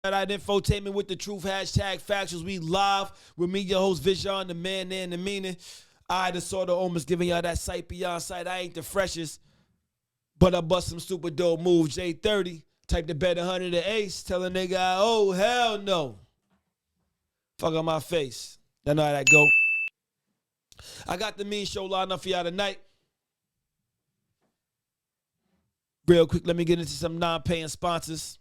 That infotainment with the truth, hashtag factuals. We live with me, your host, Vision, the man, there, and the meaning. I, the sort of almost giving y'all that sight beyond sight. I ain't the freshest, but I bust some super dope moves. J30, type the bet 100 the ace. Tell a nigga, oh, hell no. Fuck on my face. Y'all know how that go. I got the mean show lined up for y'all tonight. Real quick, let me get into some non-paying sponsors.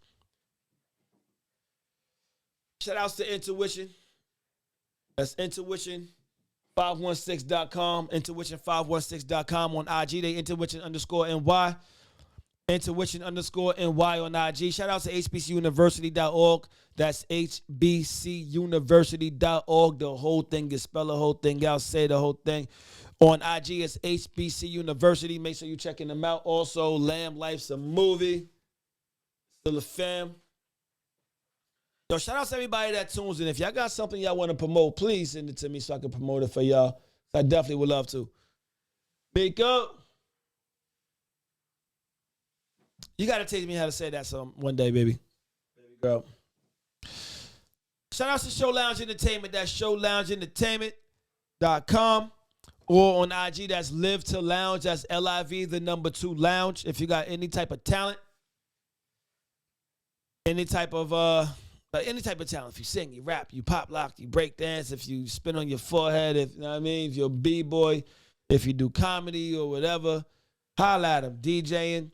Shout outs to Intuition. That's Intuition516.com. Intuition516.com on IG. They Intuition_NY. Intuition_NY on IG. Shout out to HBCUniversity.org. That's HBCUniversity.org. The whole thing is spell the whole thing out. Say the whole thing. On IG, it's HBC University. Make sure you're checking them out. Also, Lamb Life's a movie. Still a fam. Yo, shout out to everybody that tunes in. If y'all got something y'all want to promote, please send it to me so I can promote it for y'all. I definitely would love to. Big up. You got to teach me how to say that one day, baby. Baby girl. Shout out to Show Lounge Entertainment. That's showloungeentertainment.com. Or on IG, that's Live to Lounge. That's LIV, the number 2 lounge. If you got any type of talent, any type of talent. If you sing, you rap, you pop lock, you break dance, if you spin on your forehead, if you know what I mean, if you're a B-boy, if you do comedy or whatever, holla at them. DJing.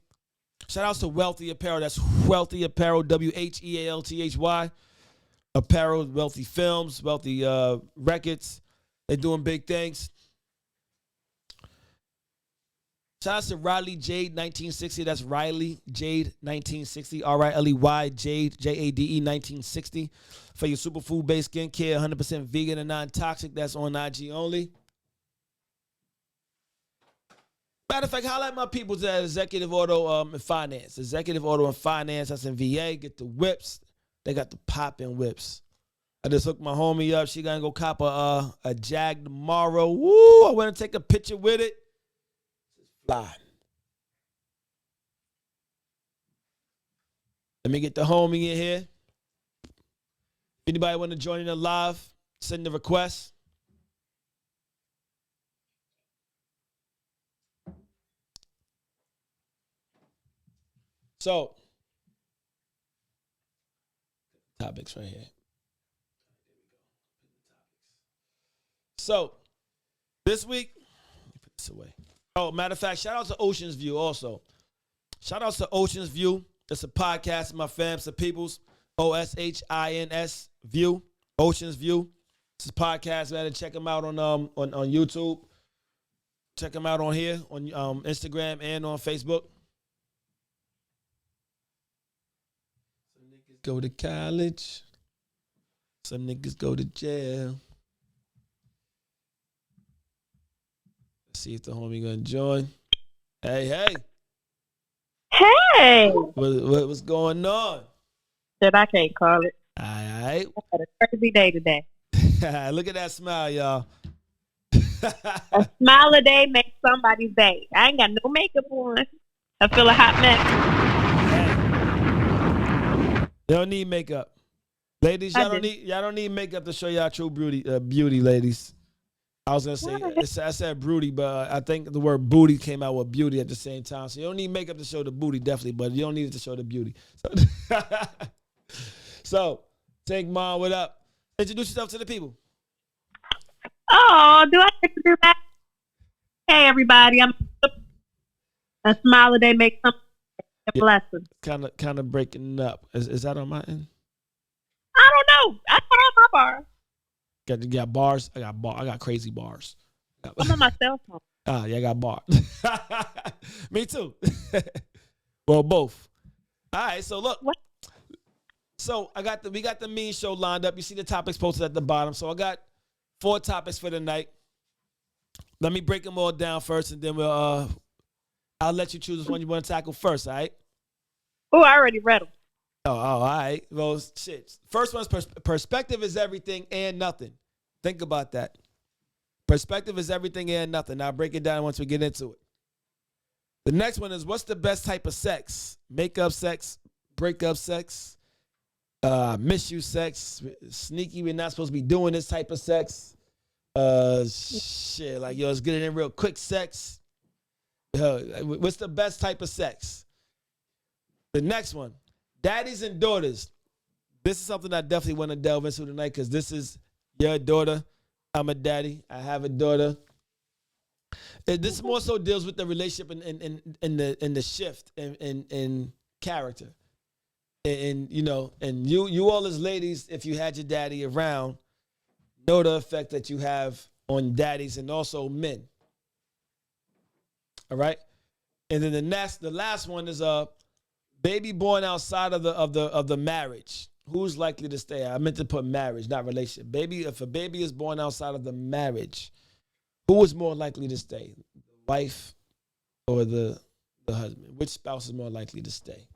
Shout out to Wealthy Apparel. That's Wealthy Apparel, WHEALTHY. Apparel, Wealthy Films, Wealthy Records. They're doing big things. Shout out to Riley Jade 1960. That's Riley Jade 1960. RILEY Jade JADE 1960 for your superfood based skincare, 100% vegan and non-toxic. That's on IG only. Matter of fact, highlight my people's at Executive Auto and Finance. Executive Auto and Finance. That's in VA. Get the whips. They got the popping whips. I just hooked my homie up. She gonna go cop a Jag tomorrow. Woo! I want to take a picture with it. Fly. Let me get the homie in here. Anybody want to join in the live? Send the request. So, topics right here. So, this week, let me put this away. Oh, matter of fact, shout out to Ocean's View also. Shout out to Ocean's View. It's a podcast, my fam, some peoples. OSHINS View. Ocean's View. It's a podcast, man. Check them out on YouTube. Check them out on here, on Instagram and on Facebook. Some niggas go to college. Some niggas go to jail. See if the homie gonna join. Hey. Hey. What's going on? That I can't call it. All right. I had a crazy day today. Look at that smile, y'all. A smile a day makes somebody's day. I ain't got no makeup on. I feel a hot mess. You don't need makeup. Ladies, y'all don't need makeup to show y'all true beauty, ladies. I was going to say, I said broody, but I think the word booty came out with beauty at the same time. So you don't need makeup to show the booty, definitely, but you don't need it to show the beauty. So Tank Mom, what up? Introduce yourself to the people. Oh, do I get to do that? Hey, everybody. I'm a smile a day makes somebody a blessing. Kind of breaking up. Is that on my end? I don't know. I don't have my bar. Got bars. I got crazy bars. I'm on my cell phone. Yeah, I got bars. Me too. Well, both. All right, so look. What? So we got the mean show lined up. You see the topics posted at the bottom. So I got 4 topics for the night. Let me break them all down first, and then I'll let you choose which one you want to tackle first. All right? Oh, I already read them. Oh, all right. Well, shit. First one's perspective is everything and nothing. Think about that. Perspective is everything and nothing. I'll break it down once we get into it. The next one is, what's the best type of sex? Makeup sex, breakup sex, Miss you sex, sneaky. We're not supposed to be doing this type of sex. Shit, like yo, let's get it in real quick. Sex. What's the best type of sex? The next one, daddies and daughters. This is something I definitely want to delve into tonight because this is your daughter. I'm a daddy. I have a daughter. This more so deals with the relationship and the shift in character. And you know, and you all as ladies, if you had your daddy around, know the effect that you have on daddies and also men. All right, and then the last one is baby born outside of the marriage. Who's likely to stay? I meant to put marriage, not relationship. Baby, if a baby is born outside of the marriage, who is more likely to stay? The wife or the husband? Which spouse is more likely to stay?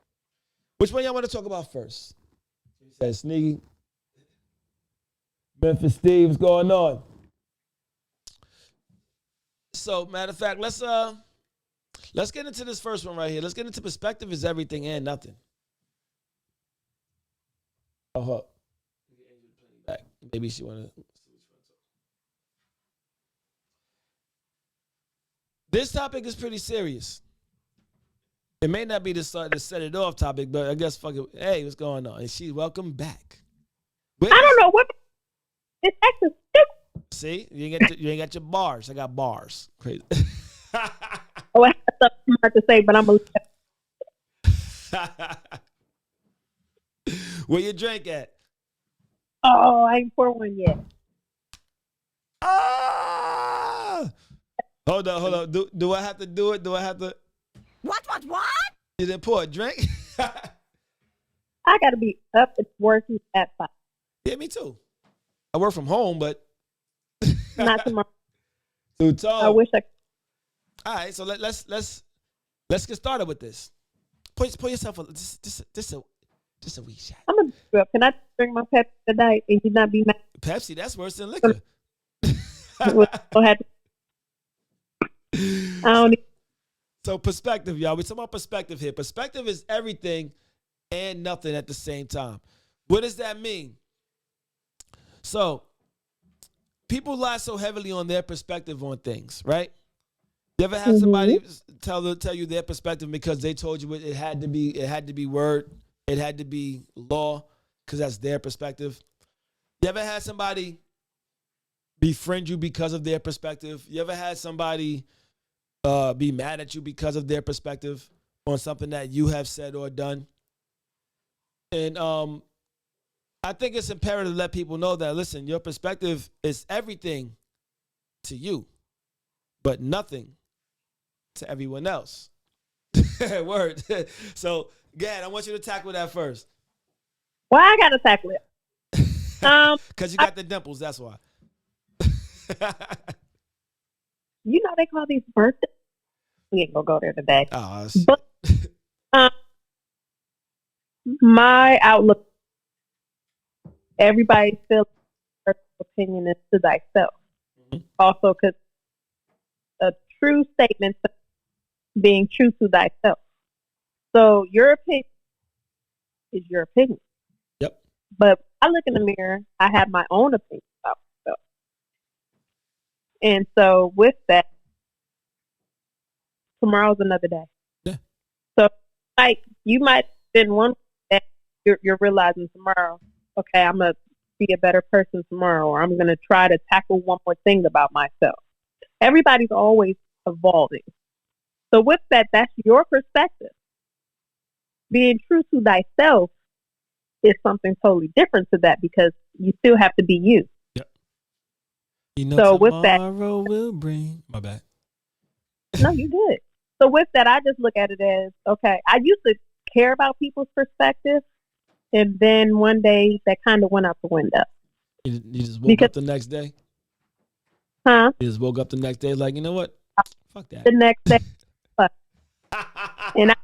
Which one y'all want to talk about first? He says, Sneaky. Memphis Steve, what's going on? So, matter of fact, let's get into this first one right here. Let's get into perspective is everything and nothing. Oh, back. Maybe she want to. This topic is pretty serious. It may not be the set it off topic, but I guess fuck it. Hey, what's going on? And she's welcome back. I don't know what. It's actually see, you ain't got your bars. I got bars. Crazy. Oh, I have something hard to say, but I'm Where your drink at? Oh, I ain't poured one yet. Ah! Hold on. Do I have to do it? Do I have to? What? You didn't pour a drink? I got to be up and working at 5. Yeah, me too. I work from home, but Not tomorrow. too tall. I wish I could. All right, so let's get started with this. Pour yourself just a wee shot. I'm going to do up. Can I drink my Pepsi tonight and you not be mad? Pepsi, that's worse than liquor. I don't need. So perspective, y'all. We're talking about perspective here. Perspective is everything and nothing at the same time. What does that mean? So people rely so heavily on their perspective on things, right? You ever had somebody tell you their perspective because they told you it had to be word, it had to be law, because that's their perspective? You ever had somebody befriend you because of their perspective? You ever had somebody be mad at you because of their perspective on something that you have said or done? And I think it's imperative to let people know that, listen, your perspective is everything to you, but nothing to everyone else. Word. So, Gad, I want you to tackle that first. Why I got to tackle it? Because you got the dimples, that's why. You know they call these birthdays. We ain't gonna go there today. Oh, but my outlook, everybody's feeling personal opinion is to thyself. Also, because a true statement being true to thyself. So your opinion is your opinion. Yep. But I look in the mirror, I have my own opinion about myself. And so with that, tomorrow's another day. Yeah. So like you might spend one day, you're realizing tomorrow, okay, I'm gonna be a better person tomorrow, or I'm gonna try to tackle one more thing about myself. Everybody's always evolving. So with that, that's your perspective. Being true to thyself is something totally different to that because you still have to be you. Yep. You know, so with that, will bring. My bad. No, you good. So with that, I just look at it as, okay, I used to care about people's perspective, and then one day that kind of went out the window. You just woke up the next day? Huh? You just woke up the next day like, you know what? Fuck that. The next day. And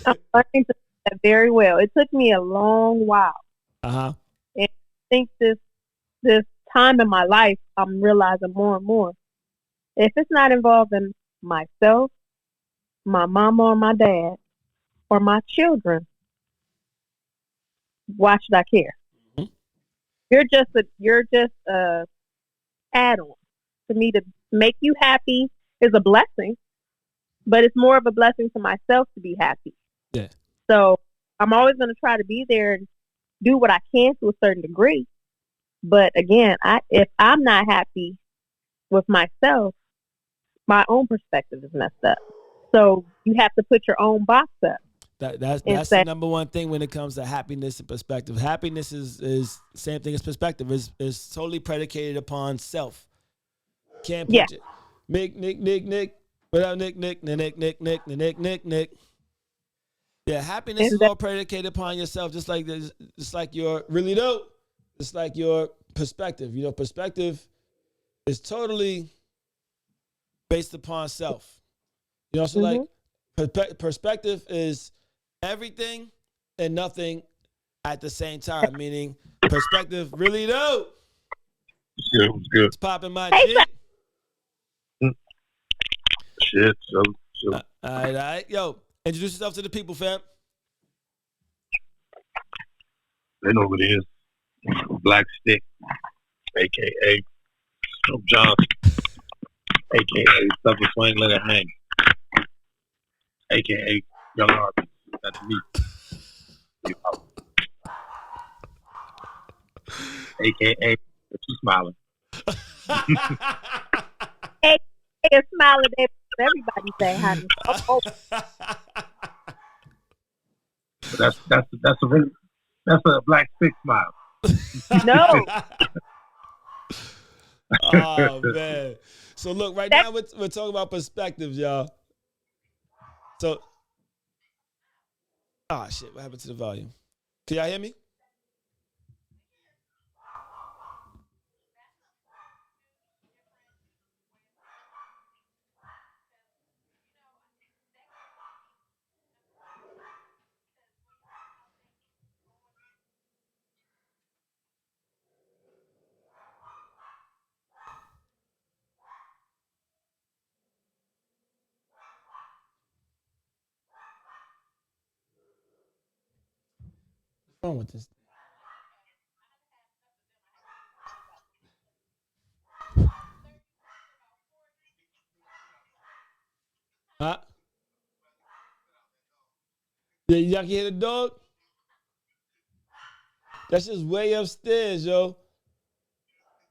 I'm learning to do that very well. It took me a long while. Uh-huh. And I think this time in my life, I'm realizing more and more. If it's not involving myself, my mama or my dad, or my children, why should I care? Mhm. You're just a add-on. For me to make you happy is a blessing, but it's more of a blessing to myself to be happy. Yeah. So I'm always going to try to be there and do what I can to a certain degree. But again, if I'm not happy with myself, my own perspective is messed up. So you have to put your own box up That's and the say, number one thing when it comes to happiness and perspective. Happiness is same thing as perspective. Is totally predicated upon self. Can't yeah, put you Nick. What up, Nick. Yeah, happiness and is all predicated upon yourself, just like this, just like your really dope. It's like your perspective. You know, perspective is totally based upon self. You know, so like mm-hmm. perspective is everything and nothing at the same time. Meaning, perspective really dope. It's good. It's good. It's popping my Hey, G. Shit. So All right. Yo, introduce yourself to the people, fam. they know what it is. Black Stick, aka Snoop Johnson, aka Sucker Swing Let It Hang, aka Young Artist. That's me. AKA you smiling. hey, a smile at everybody say, honey. Oh, But that's a Black Stick smile. no. Oh man. So look, right now we're talking about perspectives, y'all. So shit, what happened to the volume? Can y'all hear me? What's wrong with this? Huh? Yeah, y'all can hear the dog? That's just way upstairs, yo.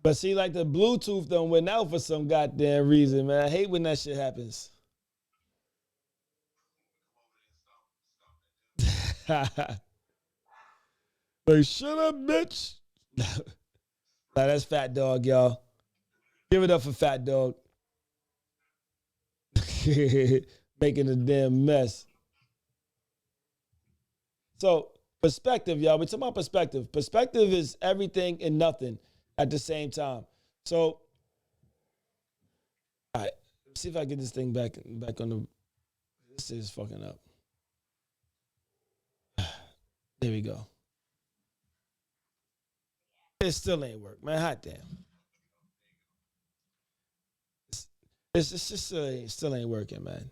But see, like the Bluetooth done went out for some goddamn reason, man. I hate when that shit happens. Like, shut up, bitch. Nah, that's Fat Dog, y'all. Give it up for Fat Dog. Making a damn mess. So, perspective, y'all. We're talking about perspective. Perspective is everything and nothing at the same time. So, all right. Let's see if I get this thing back on the. This is fucking up. There we go. It still ain't work, man. Hot damn. It's just still ain't working, man.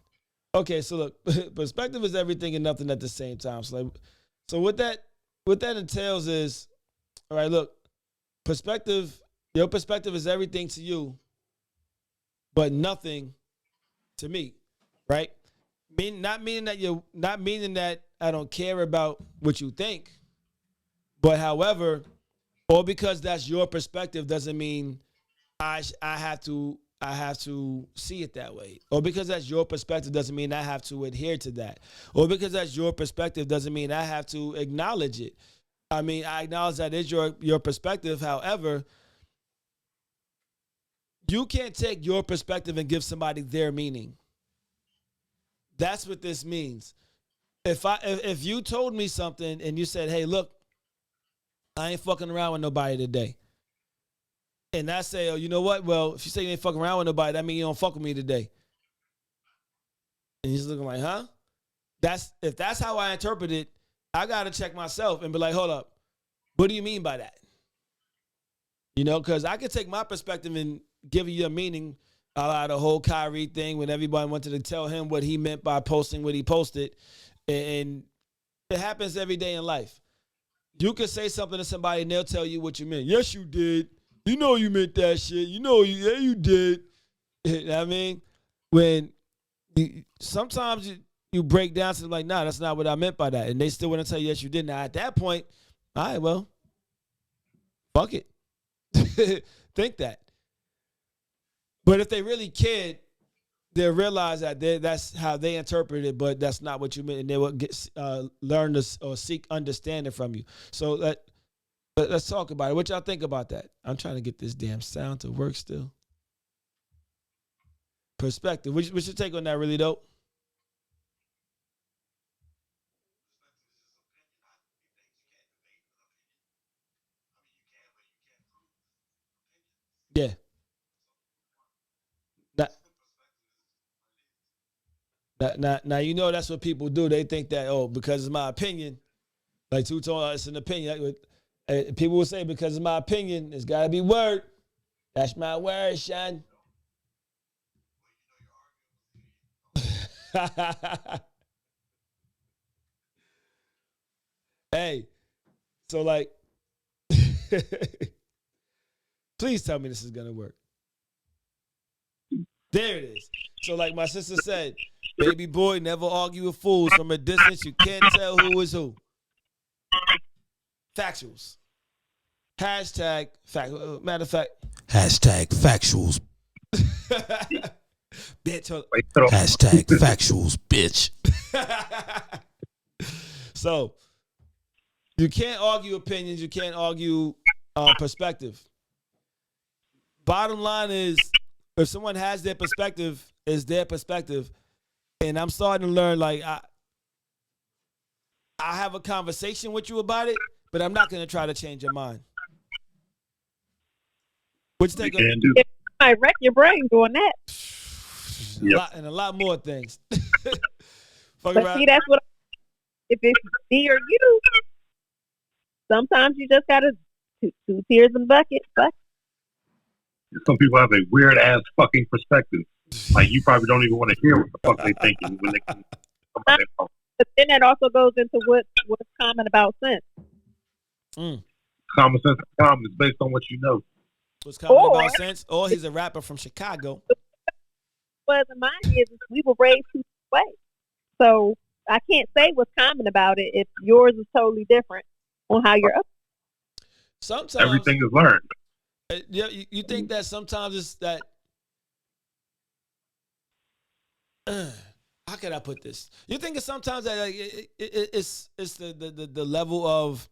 Okay, so look, perspective is everything and nothing at the same time. So what that entails is, all right, look, perspective, your perspective is everything to you, but nothing to me, right? Not meaning that I don't care about what you think, but however, or because that's your perspective doesn't mean I have to see it that way. Or because that's your perspective doesn't mean I have to adhere to that. Or because that's your perspective doesn't mean I have to acknowledge it. I mean, I acknowledge that is your perspective. However, you can't take your perspective and give somebody their meaning. That's what this means. If you told me something and you said, "Hey, look, I ain't fucking around with nobody today." And I say, "Oh, you know what? Well, if you say you ain't fucking around with nobody, that means you don't fuck with me today." And he's looking like, "Huh?" If that's how I interpret it, I gotta check myself and be like, "Hold up, what do you mean by that?" You know, because I could take my perspective and give you a meaning out of the whole Kyrie thing when everybody wanted to tell him what he meant by posting what he posted. And it happens every day in life. You can say something to somebody and they'll tell you what you meant. Yes, you did. You know you meant that shit. Yeah, you did. You know what I mean? When sometimes you break down to them like, nah, that's not what I meant by that. And they still want to tell you, yes, you did. Now, at that point, all right, well, fuck it. Think that. But if they really cared, they'll realize that that's how they interpret it, but that's not what you meant, and they will learn this or seek understanding from you. So let's talk about it. What y'all think about that? I'm trying to get this damn sound to work still. Perspective. What's your take on that, really, though? Yeah. Now, you know that's what people do. They think that, because it's my opinion, like two-tone, it's an opinion. People will say, because it's my opinion, it's got to be word. That's my word, son. Hey, so like, please tell me this is going to work. There it is. So like my sister said, baby boy, never argue with fools. From a distance, you can't tell who is who. Factuals. Hashtag fact. Matter of fact. Hashtag factuals. Bitch. Hashtag factuals, bitch. So you can't argue opinions. You can't argue perspective. Bottom line is, if someone has their perspective, it's their perspective. And I'm starting to learn, like, I have a conversation with you about it, but I'm not going to try to change your mind. What you think? You might wreck your brain doing that. A lot more things. But see, that's what, if it's me or you, sometimes you just got to two tears in a bucket. Some people have a weird ass fucking perspective. Like, you probably don't even want to hear what the fuck they thinking when they come out their phone. But then that also goes into what's common about sense. Common sense is common. It's based on what you know. What's common about sense? Or he's a rapper from Chicago. What in mind is we were raised two ways. So I can't say what's common about it if yours is totally different on how you're up. Sometimes everything is learned. Yeah, you think that sometimes it's that. How can I put this? You think it's sometimes that like it's the level of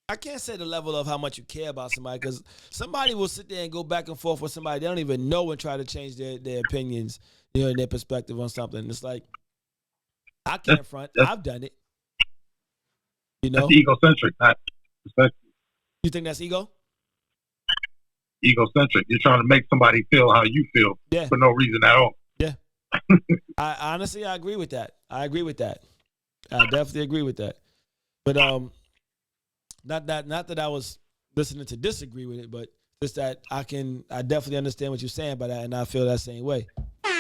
I can't say the level of how much you care about somebody, because somebody will sit there and go back and forth with somebody they don't even know and try to change their opinions, and their perspective on something. It's like, I can't front. I've done it. That's egocentric, not perspective. You think that's ego? Egocentric. You're trying to make somebody feel how you feel for no reason at all. Yeah. I honestly agree with that. I definitely agree with that. But not that I was listening to disagree with it, but just that I definitely understand what you're saying by that, and I feel that same way. Let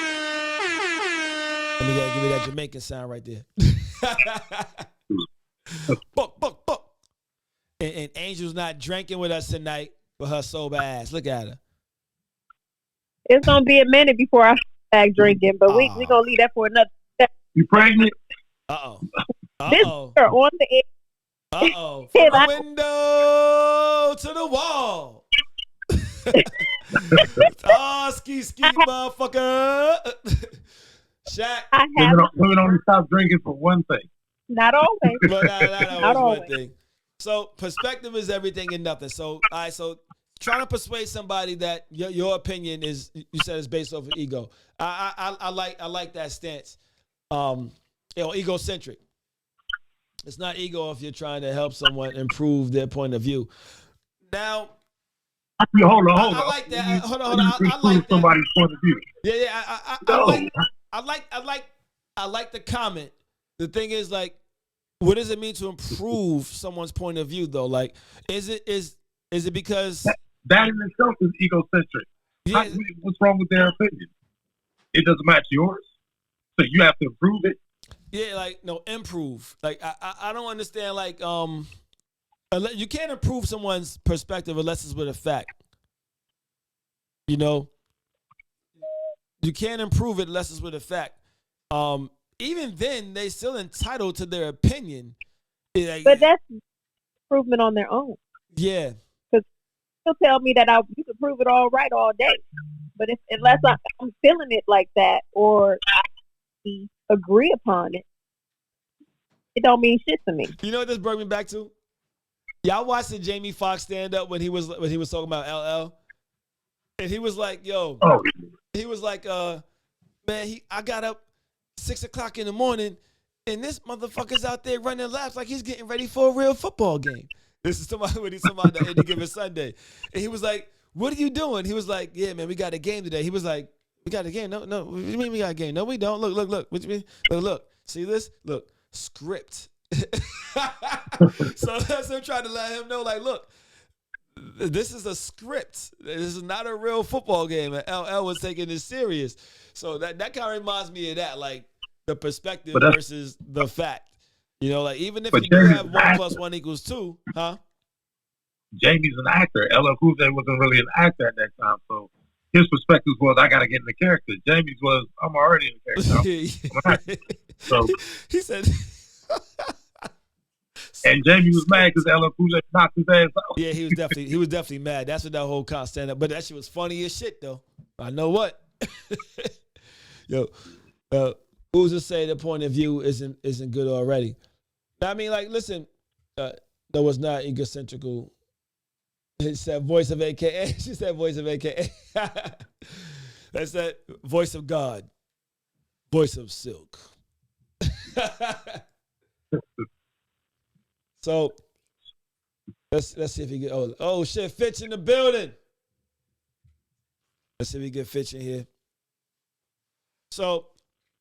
me give you that Jamaican sound right there. Buck. And Angel's not drinking with us tonight with her sober ass. Look at her. It's gonna be a minute before I back drinking, but we gonna leave that for another step. You pregnant? This girl on the air. From the window to the wall. Ski, motherfucker. Shaq. Women only stop drinking for one thing. Not always. But not always one thing. So perspective is everything and nothing. So so trying to persuade somebody that your opinion is, you said, is based off of ego. I like that stance. Egocentric. It's not ego if you're trying to help someone improve their point of view. Now, hold on. I like that. Hold on. I like that. Somebody's point of view. Yeah. I like the comment. The thing is, like, what does it mean to improve someone's point of view, though? Like, is it because that in itself is egocentric? Yeah. What's wrong with their opinion? It doesn't match yours, so you have to improve it. Yeah, like no, improve. Like I don't understand. Like you can't improve someone's perspective unless it's with a fact. You know, you can't improve it unless it's with a fact. Even then, they still entitled to their opinion. Like, But that's improvement on their own. yeah. Because you'll tell me that you can prove it all right all day, but unless I'm feeling it like that or I agree upon it, it don't mean shit to me. You know what this brought me back to? Y'all watched the Jamie Foxx stand up when he was talking about LL, and he was like, "Yo," he was like, man, I got up 6 o'clock in the morning, and this motherfucker's out there running laps like he's getting ready for a real football game." This is somebody when he's talking about that any given Sunday, and he was like, "What are you doing?" He was like, "Yeah, man, we got a game today." He was like, "We got a game? No, what do you mean we got a game? No, we don't. Look. What you mean? Look. See this? Look, script." So that's him trying to let him know, like, look, this is a script. This is not a real football game. And LL was taking this serious. So that kind of reminds me of that, like the perspective versus the fact. You know, like even if you do have 1 + 1 = 2, huh? Jamie's an actor. LL Cool J wasn't really an actor at that time, so his perspective was, I got to get in the character. Jamie's was, I'm already in the character. I'm an actor. So he said. And Jamie was mad because LL Cool J knocked his ass out. Yeah, he was definitely mad. That's what that whole stand up. But that shit was funny as shit, though. I know what. Yo, who's to say the point of view isn't good already? I mean, like, listen, no, it's not egocentrical. It said voice of AKA. She said voice of AKA. That's that voice of God. Voice of Silk. So let's see if he get oh shit, Fitch in the building. Let's see if we get Fitch in here. So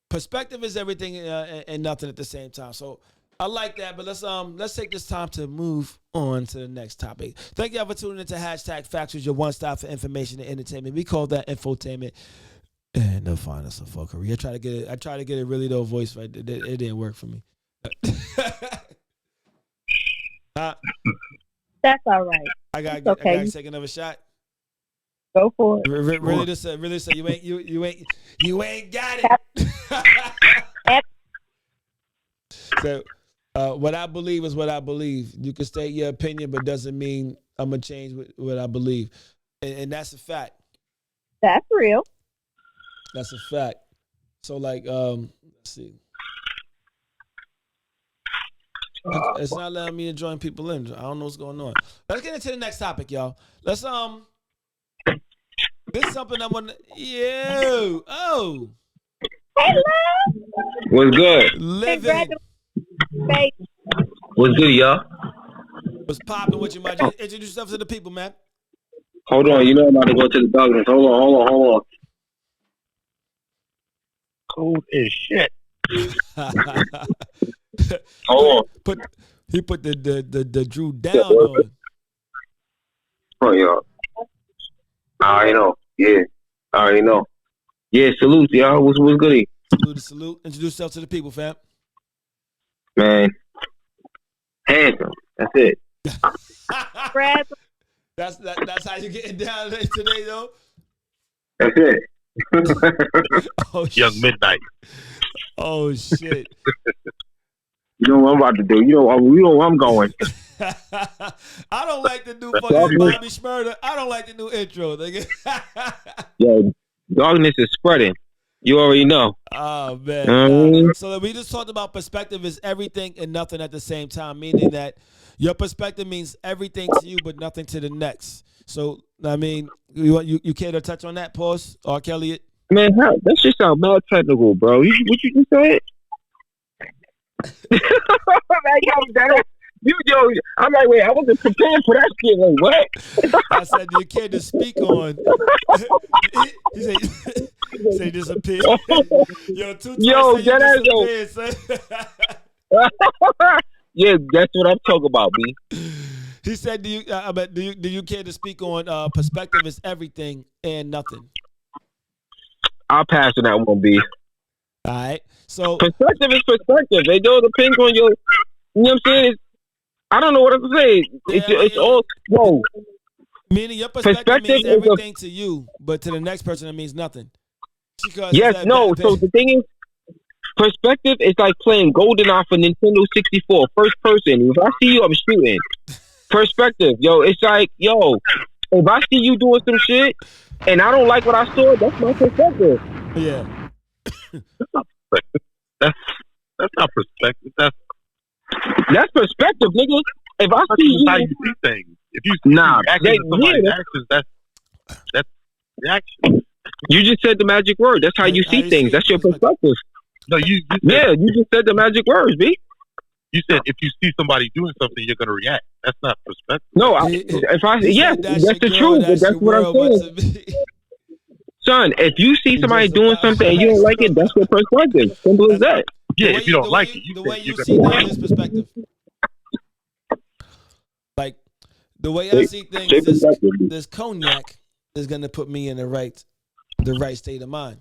perspective is everything and nothing at the same time. So I like that, but let's take this time to move on to the next topic. Thank y'all for tuning into #Factuals, your one stop for information and entertainment. We call that infotainment. And they'll find us a fuckery. I tried to get a really low voice right. It didn't work for me. That's all right. I gotta take another shot. Go for it. Really say you ain't got it. So what I believe is what I believe. You can state your opinion, but doesn't mean I'm gonna change what I believe, and that's a fact. That's real. That's a fact. So like, let's see. It's not letting me to join people in. I don't know what's going on. Let's get into the next topic, y'all. Let's this is something I want to. Oh. Hello. What's good? Living. What's good, y'all? What's popping with you, man? Introduce yourself to the people, man. Hold on, you know I'm about to go to the darkness. Hold on. Cold as shit. Hold on. He put the Drew down on. Oh, y'all. I already know. Yeah. I already know. Yeah, salute, y'all. What's goody? Salute. Introduce yourself to the people, fam. Man. Handsome. That's it. That's how you getting down today, though? That's it. Oh, Young Midnight. Oh, shit. You know what I'm about to do. You know where I'm going. I don't like the new fucking Bobby Shmurda. I don't like the new intro. Yo, darkness is spreading. You already know. Oh, man. So we just talked about perspective is everything and nothing at the same time, meaning that your perspective means everything to you but nothing to the next. So, I mean, you care to touch on that, pause? R. Kelly? Man, that shit sound mad technical, bro. What you just said? I'm like, wait, I wasn't prepared for that shit. Like, what? I said, you care to speak on. He said, disappear. Yo, that Yeah, that's what I'm talking about, B. He said, do you care to speak on perspective is everything and nothing? I'll pass on that one, B. All right. So Perspective is perspective. It all depends on your. You know what I'm saying? I don't know what to say. It's all. Whoa. Meaning your perspective means everything to you, but to the next person it means nothing. Yes, no. So the thing is, perspective is like playing GoldenEye for Nintendo 64, first person. If I see you, I'm shooting. Perspective, yo, it's like, yo, if I see you doing some shit and I don't like what I saw, that's my perspective. Yeah. That's not perspective. That's not perspective. That's perspective, nigga. If I see you, how you see things. If you see somebody's actions, that's reaction. You just said the magic word. That's how you see things. That's your perspective. No, you just said the magic words, B. You said if you see somebody doing something, you're gonna react. That's not perspective. No, that's the truth. But that's what I'm saying. Son, if you see somebody doing something and you don't like it, that's your perspective. Simple as that. Yeah, if you don't like it, the way you see things is perspective. Like the way I see things, this cognac is gonna put me in the right state of mind.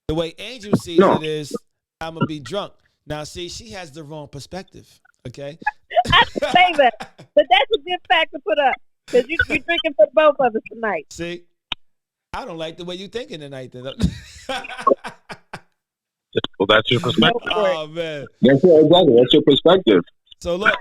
The way Angel sees it is, I'm gonna be drunk. Now, see, she has the wrong perspective. Okay. I say that, but that's a good fact to put up because you're drinking for both of us tonight. See, I don't like the way you thinking tonight. Then. Well, that's your perspective. Oh man, that's your perspective. So look,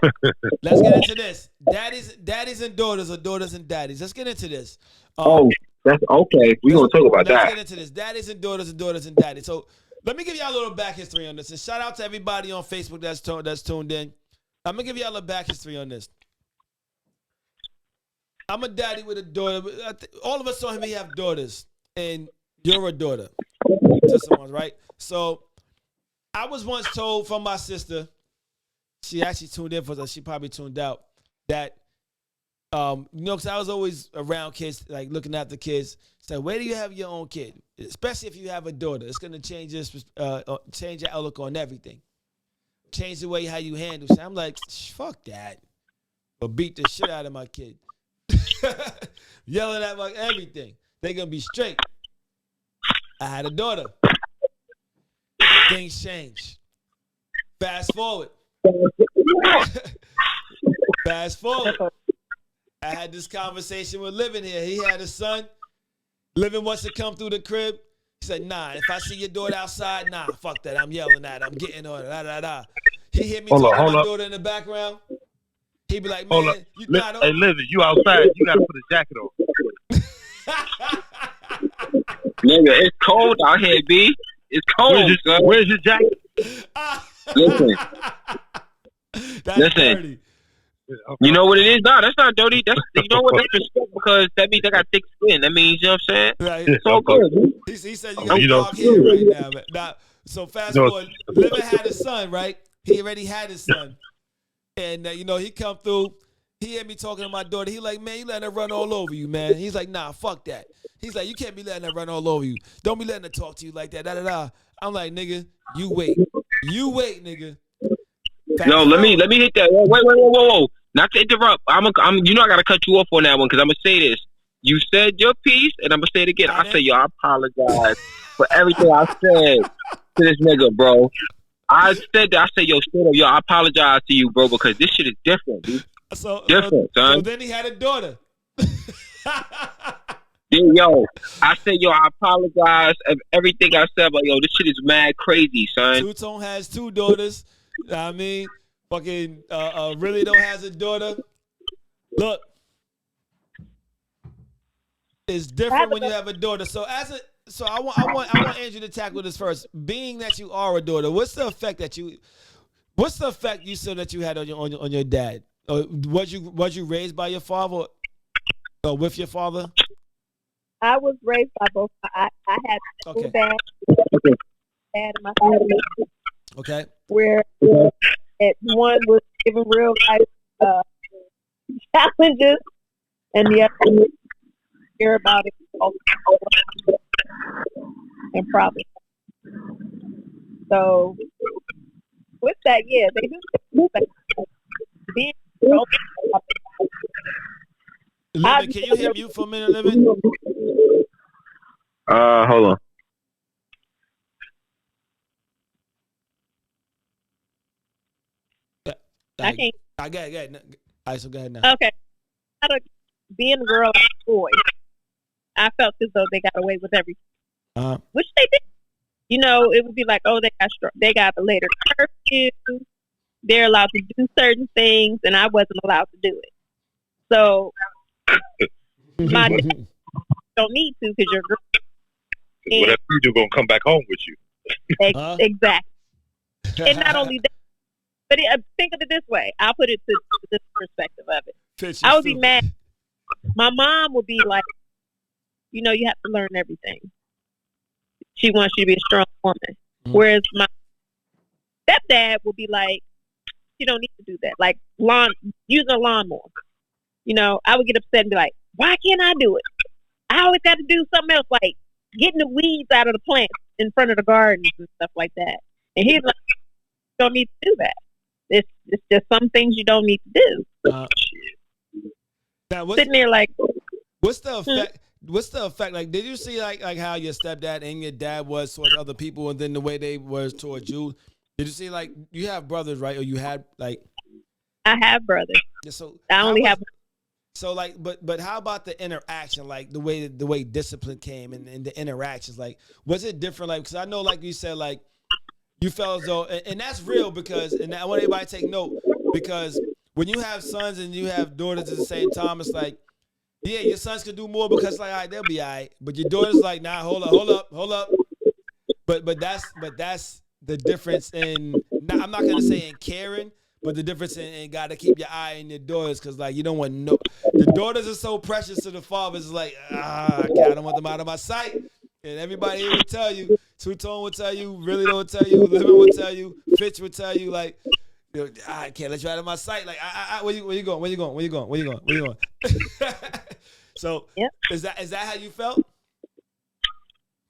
let's get into this. Daddies and daughters, or daughters and daddies. Let's get into this. That's okay. We're gonna talk about that. Let's get into this. Daddies and daughters and daddies. So let me give y'all a little back history on this. And shout out to everybody on Facebook that's tuned in. I'm gonna give y'all a back history on this. I'm a daddy with a daughter. All of us on here have daughters, and you're a daughter to someone, right? So I was once told from my sister. She actually tuned in for us. She probably tuned out. That, because I was always around kids, like looking after kids. So where do you have your own kid? Especially if you have a daughter. It's going to change your outlook on everything. Change the way how you handle shit. I'm like, fuck that. But beat the shit out of my kid. Yelling at my everything. They're going to be straight. I had a daughter. Things change. Fast forward. Fast forward. I had this conversation with Livin here. He had a son. Livin wants to come through the crib. He said, nah, if I see your daughter outside, nah, fuck that. I'm yelling at her. I'm getting on her. He hit me talking to my daughter in the background. He be like, man, hey, Livin, you outside. You got to put a jacket on. Nigga, it's cold out here, B. It's cold. Where's your jacket? Listen. Dirty. You know what it is? No, that's not dirty. You know what? That's respect because that means I got thick skin. That means, you know what I'm saying? Right. It's all good. He said you got dark hair right now, man. Now, so fast forward, Livin had a son, right? He already had his son. And, he come through. He had me talking to my daughter. He like, man, you letting her run all over you, man. He's like, nah, fuck that. He's like, you can't be letting her run all over you. Don't be letting her talk to you like that, da-da-da. I'm like, nigga, you wait. You wait, nigga. No, let me hit that. Whoa. Not to interrupt. I gotta cut you off on that one because I'm gonna say this. You said your piece, and I'm gonna say it again. I say, yo, I apologize for everything I said to this nigga, bro. I said that. I said, yo, straight up, yo, I apologize to you, bro, because this shit is different, dude. Different, son. So then he had a daughter. Yo, I said, yo, I apologize for everything I said, but yo, this shit is mad crazy, son. Two-Tone has two daughters. I mean, fucking really don't has a daughter. Look, it's different when you have a daughter. So I want Andrew to tackle this first. Being that you are a daughter, what's the effect you said that you had on your dad? Was you raised by your father or with your father? I was raised by both. I had two dads, dad and my family. Okay. Where one was given real life challenges, and the other was hear about it and probably. So with that, yeah, they do being Livin, can you hear mute for a minute, Livin? Hold on. I can't. I got it. All right, so go ahead now. Okay. Out of being a girl and a boy, I felt as though they got away with everything, which they did. You know, it would be like, oh, they got a later curfew. They're allowed to do certain things, and I wasn't allowed to do it. So my dad don't need to because you're a girl. Whatever you do, gonna come back home with you. Exactly. And not only that, but think of it this way. I'll put it to this perspective of it. I would be mad. My mom would be like, you know, you have to learn everything. She wants you to be a strong woman. Mm-hmm. Whereas my stepdad would be like, you don't need to do that. Like using a lawnmower. You know, I would get upset and be like, why can't I do it? I always got to do something else, like getting the weeds out of the plants in front of the gardens and stuff like that. And he's like, you don't need to do that. It's just some things you don't need to do. Now, sitting there like, what's the effect? What's the effect? Like, did you see like how your stepdad and your dad was towards other people, and then the way they was towards you? Did you see like you have brothers, right? Or you had like? I have brothers. Yeah, so I only have. So like, but how about the interaction? Like the way discipline came and the interactions. Like, was it different? Like, because I know, like you said, like you felt as though, and that's real because, and I want everybody to take note because when you have sons and you have daughters at the same time, it's like. Yeah, your sons could do more because like, all right, they'll be all right. But your daughter's like, nah, hold up. But that's the difference in. I'm not gonna say in caring, but the difference in gotta keep your eye on your daughters because like you don't want the daughters are so precious to the fathers. It's like I don't want them out of my sight. And everybody here will tell you, Two-Tone will tell you, Really will tell you, Living will tell you, Fitch will tell you, like. I can't let you out of my sight. Like, where you going? Where you going? So, yep. Is that how you felt?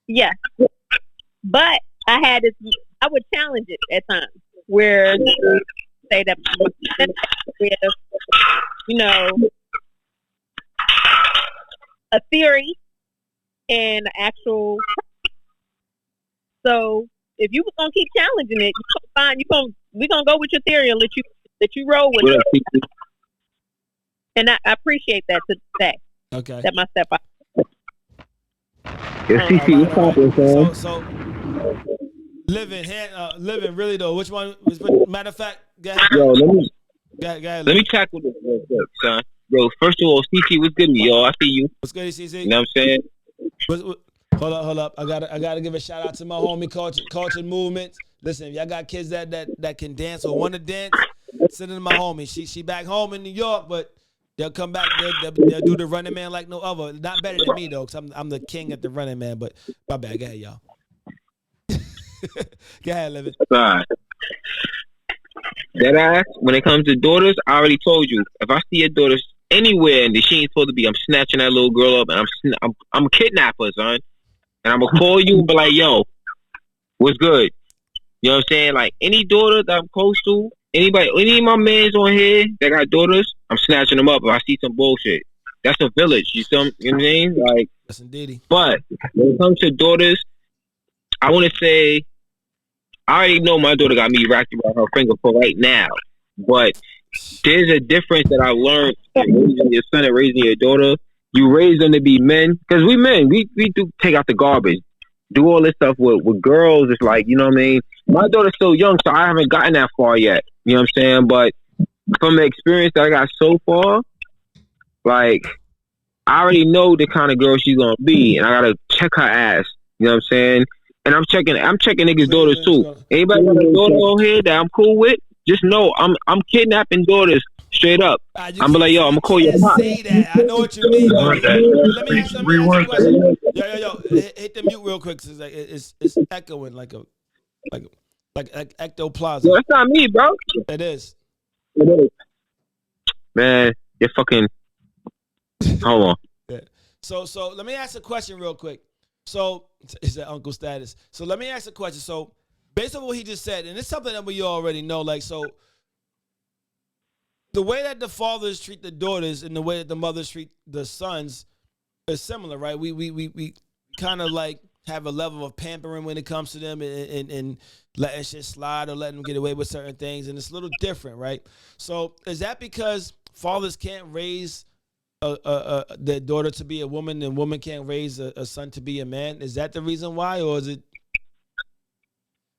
Yeah, but I would challenge it at times where say that with, you know, a theory and actual. So if you was gonna keep challenging it, we're gonna go with your theory and let you roll with it. And I appreciate that today. Okay. That my step out. So living really though. Which one? Matter of fact, go ahead. Yo, let me tackle this real quick, son. Yo, first of all, CC, what's good, yo? I see you. What's good, CC? You know what I'm saying? Hold up. I gotta give a shout out to my homie Culture Movements. Listen, if y'all got kids that can dance or want to dance, send it to my homie. She back home in New York, but they'll come back. They'll do the Running Man like no other. Not better than me though, because I'm the king at the Running Man. But my bad. Go ahead, y'all. Go ahead, Livin'. Right. That ass. When it comes to daughters, I already told you. If I see your daughters anywhere and she ain't supposed to be, I'm snatching that little girl up and I'm a kidnapper, son. And I'm gonna call you and be like, yo, what's good? You know what I'm saying? Like any daughter that I'm close to, any of my mans on here that got daughters, I'm snatching them up if I see some bullshit. That's a village. You know what I mean? Like, that's indeed. But when it comes to daughters, I want to say, I already know my daughter got me wrapped around her finger for right now. But there's a difference that I learned in raising your son and raising your daughter. You raise them to be men, because we men, we do take out the garbage, do all this stuff with girls. It's like, you know what I mean? My daughter's still young, so I haven't gotten that far yet. You know what I'm saying? But from the experience that I got so far, like, I already know the kind of girl she's gonna be, and I gotta check her ass. You know what I'm saying? And I'm checking niggas' daughters too. Anybody got a daughter on here that I'm cool with? Just know I'm kidnapping daughters. Straight up. I'm like, yo, I'm gonna call your mom. Say that. I know what you mean. Let me ask you a question. Yo, hit the mute real quick. It's echoing like ectoplasm. Yo, that's not me, bro. It is. Man, you're fucking. Hold on. Yeah. So let me ask a question real quick. So is that Uncle Status? So let me ask a question. So based on what he just said, and it's something that we already know, like so. The way that the fathers treat the daughters and the way that the mothers treat the sons is similar, right? We kind of like have a level of pampering when it comes to them and letting shit slide or letting them get away with certain things, and it's a little different, right? So is that because fathers can't raise their daughter to be a woman and woman can't raise a son to be a man? Is that the reason why, or is it?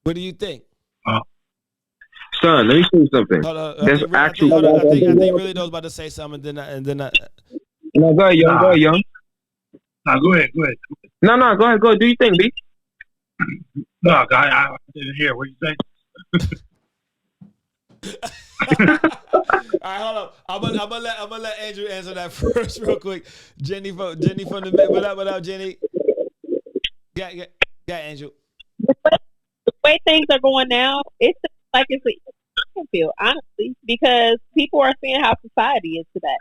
What do you think? Son, let me say you something. That's actually. I think really was about to say something, and then I. No, go ahead, young. Go ahead, young. No, go ahead. No, go ahead. Go. Do you think, B? No, I didn't hear what you say. All right, hold on. I'm gonna let Andrew answer that first, real quick. Jenny from the what up, Jenny? Yeah, Andrew. The way things are going now, it's like it's a field, honestly, because people are seeing how society is today.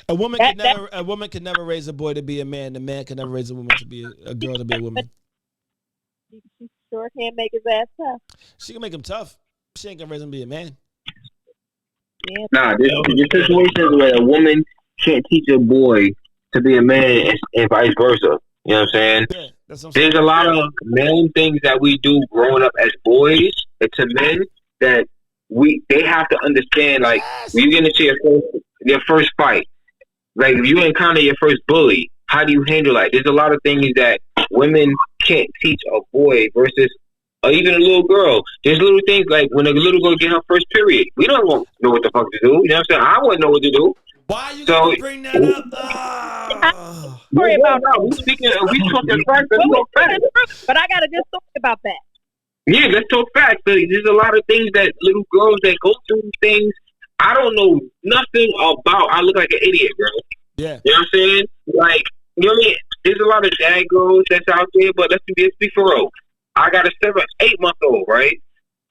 A woman can never raise a boy to be a man. The man can never raise a woman to be a girl to be a woman. She sure can make his ass tough. She can make him tough. She ain't gonna raise him to be a man. Yeah. Nah, there's situations where a woman can't teach a boy to be a man and vice versa. You know what I'm saying? Yeah, that's what I'm saying. There's a lot of men things that we do growing up as boys to men that they have to understand. Like when you get into your first fight, like if you encounter your first bully, how do you handle that? There's a lot of things that women can't teach a boy versus or even a little girl. There's little things like when a little girl get her first period, we don't know what the fuck to do. You know what I'm saying? I wouldn't know what to do. Why are you gonna bring that up? Sorry about that. We talking facts. But I got a good story about that. Yeah, let's talk facts. There's a lot of things that little girls that go through things. I don't know nothing about. I look like an idiot, bro. Yeah. You know what I'm saying? Like, you know what I mean? There's a lot of dad girls that's out there, but let's be for real. I got a 7, 8 month old, right?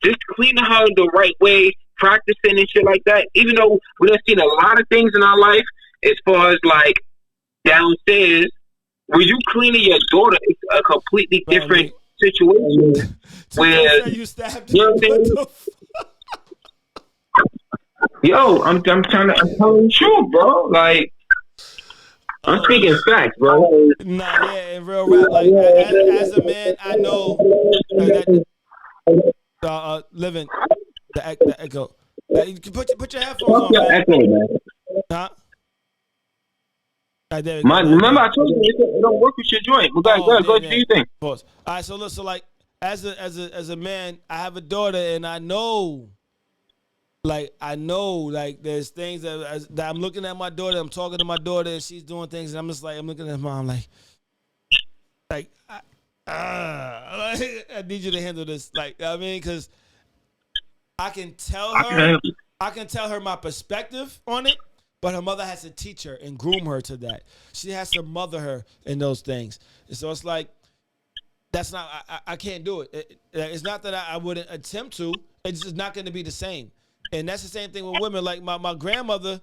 Just cleaning her the right way, practicing and shit like that. Even though we done seen a lot of things in our life, as far as like downstairs, when you cleaning your daughter, it's a completely different situation. Where you stabbed you know what I'm saying? Yo, I'm telling you true, bro. Like I'm speaking facts, bro. Nah, yeah, in real rap. Like as a man, I know that living the echo. You can put your headphones on. Man. Echo, man. Huh? Right, there remember, I told you it don't work with your joint. But go do your thing. Pause. All right, so look, like as a man, I have a daughter, and I know there's things that I'm looking at my daughter, I'm talking to my daughter, and she's doing things, and I'm just like, I'm looking at mom like I need you to handle this, like, I mean, because I can tell her my perspective on it, but her mother has to teach her and groom her to that. She has to mother her in those things, and so it's like that's not I can't do it. It's not that I wouldn't attempt to. It's just not going to be the same. And that's the same thing with women. Like my grandmother,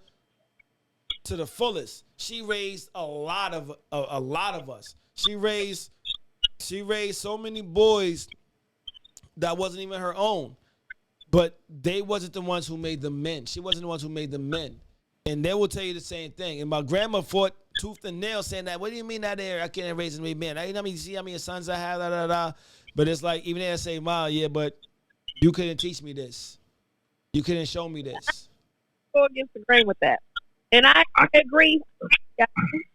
to the fullest, she raised a lot of us. She raised so many boys that wasn't even her own, but they wasn't the ones who made them men. She wasn't the ones who made them men, and they will tell you the same thing. And my grandma fought tooth and nail saying that. What do you mean that I can't raise me men? I mean, see how many sons I have, But it's like even they say, "Ma, yeah, but you couldn't teach me this. You couldn't show me this." Go against the grain with that, and I agree. I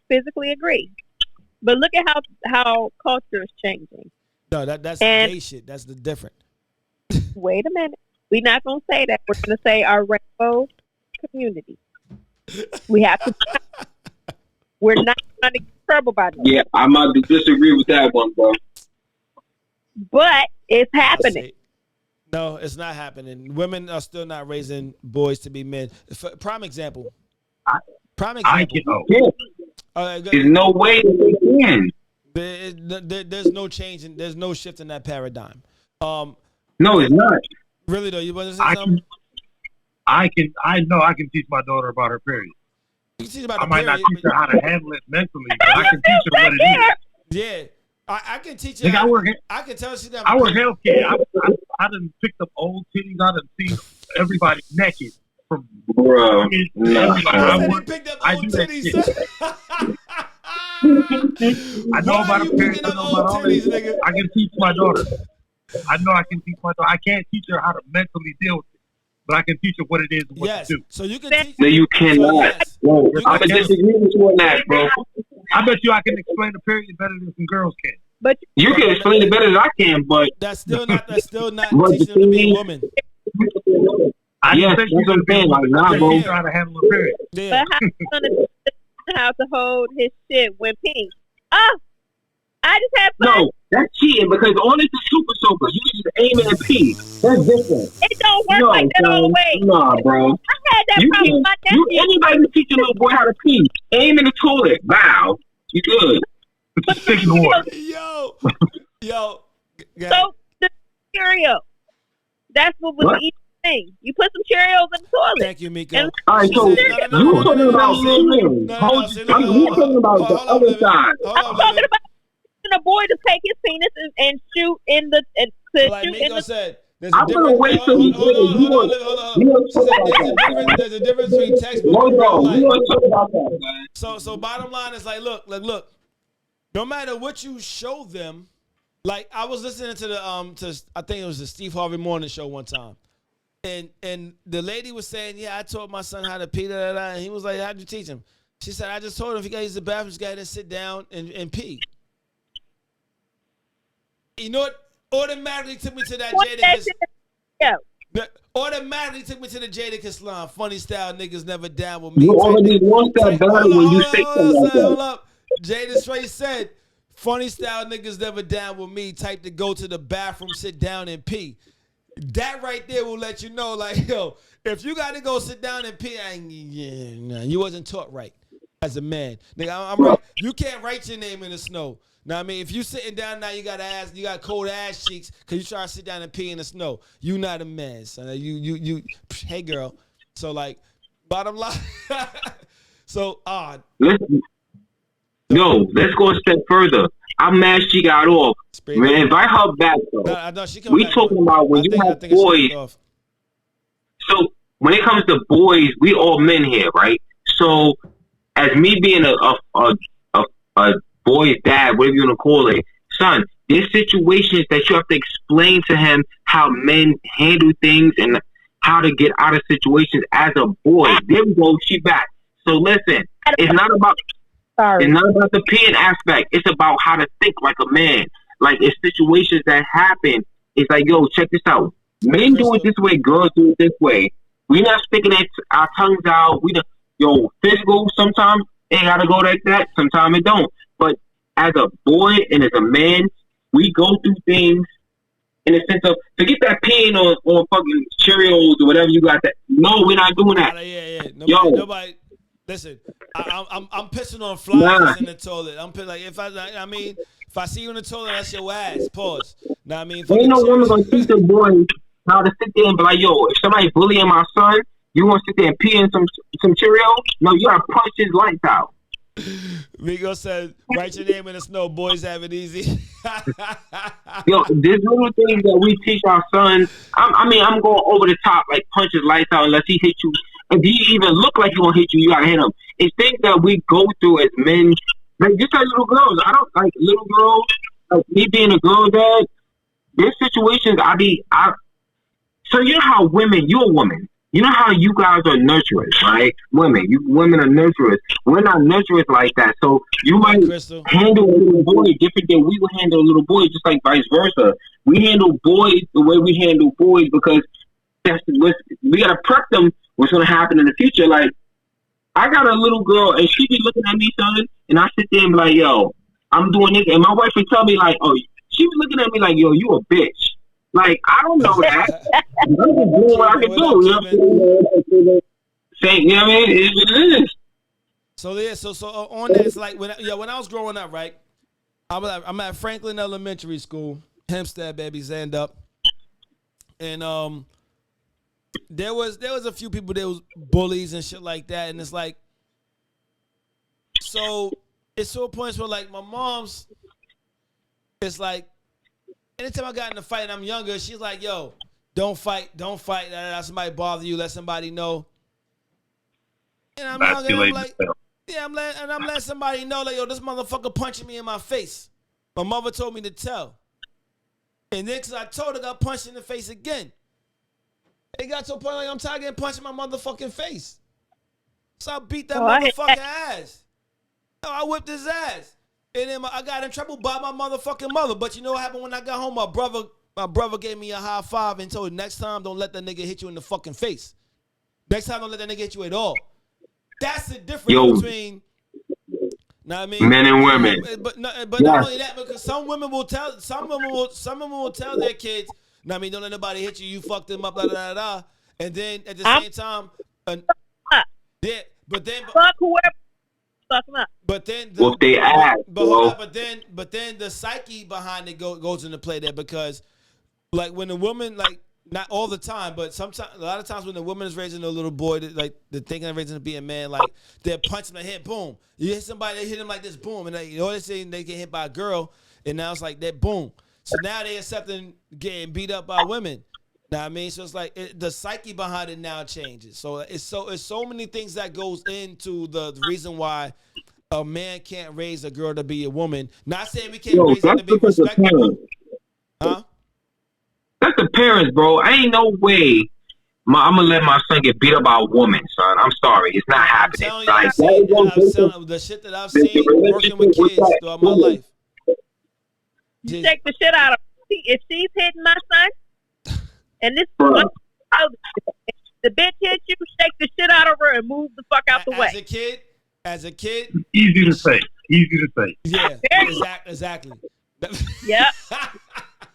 physically agree, but look at how culture is changing. No, that's gay shit. That's the different. Wait a minute. We're not gonna say that. We're gonna say our rainbow community. We have to. We're not trying to get in trouble by that. Yeah, I might disagree with that one, bro. But it's happening. No, it's not happening. Women are still not raising boys to be men. Prime example. There's no way they can. There's no change and there's no shift in that paradigm. No, it's not. Really though, you want to say something? I know I can teach my daughter about her period. You can teach about I might not teach her how to handle it mentally, but I can teach her what it is. Yeah. I can teach her. I can tell she. I work healthcare. I done picked up old titties. I done seen everybody naked from. Bro, no. I picked up old titties. I know Why about are you the parents. picking I up know old about all titties, this. nigga? I can teach my daughter. I know I can teach my daughter. I can't teach her how to mentally deal with it, but I can teach her what it is and what Yes. to do. So you can teach. No, you So cannot. yes, Bro, you I can can teach. disagree with you on that, bro. I bet you I can explain the period better than some girls can. But You can explain it better than I can, but That's still not. That's still not but the teaching them to be a thing woman. I yes, didn't think that's what I'm saying. Like, nah, Yeah, bro. teach her how to handle a period. Yeah. how you gonna teach him how to hold his shit when pink? Oh, I just had fun. No, that's cheating because all this is super soaker. You can just aim at a pee. That's different. It don't work No, like that all the son. way. Nah, bro. I had that You problem with can, my you nephew. anybody can teach a little boy how to pee. Aim in the toilet. Wow. You good. Put your stick in the water. Yo. Yo. So the cereal, that's what was What? the easy thing. You put some Cheerios in the toilet. Thank you, Miko. And All right, She so said, you talking about cheating. No. See, look, I'm talking about the hold on, other Living. side. Hold I'm on, talking Living. about a boy to take his penis and shoot in the Like shoot in Miko the. said, there's a I'm gonna difference. wait till you Hold on, you hold gonna on. She said talk about that. there's a difference between textbook No, and no, real we life. gonna talk about that, man. So bottom line is like, look. No matter what you show them, like I was listening to the I think it was the Steve Harvey Morning Show one time, and the lady was saying, yeah, I taught my son how to pee, and he was like, how'd you teach him? She said, I just told him if he got to use the bathroom, just got to sit down and pee. You know what? Automatically took me to that Jadakiss. Yeah. Automatically took me to the Jadakiss line. Funny style niggas never down with me. You already lost that battle when you say something like Hold that. up. Jada straight said, funny style niggas never down with me. Type to go to the bathroom, sit down and pee. That right there will let you know, like, yo, if you got to go sit down and pee, you wasn't taught right as a man. Nigga, I'm right. You can't write your name in the snow. Now, I mean, if you sitting down now, you got cold ass cheeks because you try to sit down and pee in the snow. You not a man, son. You. Hey, girl. So, like, bottom line. So, Listen, no, let's go a step further. I'm mad she got off. Man, invite her back, though. No, she we talking about when you have boys. So when it comes to boys, we all men here, right? So as me being a boy's dad, whatever you want to call it, son, there's situations that you have to explain to him how men handle things and how to get out of situations as a boy. There we go, she back. So listen, it's not about the peeing aspect. It's about how to think like a man. Like, it's situations that happen. It's like, yo, check this out. Men do it this way, girls do it this way. We not sticking our tongues out. Physical, sometimes it gotta go like that. Sometimes it don't. But as a boy and as a man, we go through things in the sense of, forget that peeing on fucking Cheerios or whatever you got that. No, we're not doing that. Yeah. Nobody. Listen, I'm pissing on flies in the toilet. I'm pissing, like, if I see you in the toilet, that's your ass. Pause. Now, I mean, ain't no woman gonna teach a boy how to sit there and be like, yo, if somebody bullying my son, you want to sit there and pee in some Cheerios? No, you gotta punch his lights out. Migo said, write your name in the snow. Boys have it easy. Yo, there's little things that we teach our son. I'm going over the top, like punch his lights out unless he hit you. If he even look like he gonna hit you, you gotta hit him. It's things that we go through as men, like just like little girls. I don't like little girls. Like me being a girl dad, there's situations So you know how you're a woman. You know how you guys are nurturers, right? Women are nurturers. We're not nurturers like that. So you might handle a little boy different than we would handle a little boy, just like vice versa. We handle boys the way we handle boys because we gotta prep them what's gonna happen in the future. Like, I got a little girl and she be looking at me, son, and I sit there and be like, yo, I'm doing this, and my wife would tell me like, oh, she was looking at me like, yo, you a bitch. Like, I don't know that. I'm just doing what I can do. You know what I'm saying? You know what I mean? It's what it is. So yeah, so on that, it's like when I was growing up, right? I'm at Franklin Elementary School, Hempstead, baby, stand up, and there was a few people, there was bullies and shit like that, and it's like, so it's to a point where like my mom's, it's like, anytime I got in a fight and I'm younger, she's like, yo, don't fight. Let somebody bother you. Let somebody know. And I'm younger, and I'm like, Yeah, I'm letting somebody know, like, yo, this motherfucker punching me in my face. My mother told me to tell. And then, because I told her, I got punched in the face again. It got to a point like I'm tired of getting punched in my motherfucking face. So I beat that motherfucking ass. So I whipped his ass. And then I got in trouble by my motherfucking mother. But you know what happened when I got home? My brother gave me a high five and told me, next time, don't let that nigga hit you in the fucking face. Next time, don't let that nigga hit you at all. That's the difference between, know what I mean, men and women. But not only that, because some women will tell their kids, know what I mean, don't let nobody hit you. You fucked them up, and then at the same time, fuck whoever fuck them up. But then but then the psyche behind it goes into play there, because like when a woman, like, not all the time, but sometimes, a lot of times when the woman is raising a little boy, like they're thinking of raising to be a man, like they're punching the head, boom. You hit somebody, they hit him like this, boom, and they say they get hit by a girl, and now it's like that, boom. So now they accepting getting beat up by women. Know what I mean? So it's like the psyche behind it now changes. So it's so many things that goes into the reason why a man can't raise a girl to be a woman. Not saying we can't raise her to be respectable. Huh? That's the parents, bro. Ain't no way I'm gonna let my son get beat up by a woman, son. I'm sorry, it's not happening. The shit that I've seen working with kids throughout my life. You shake the shit out of her. If she's hitting my son, and this is the bitch hits you, shake the shit out of her and move the fuck out the way. As a kid, easy to say. Yeah, exactly. Yep.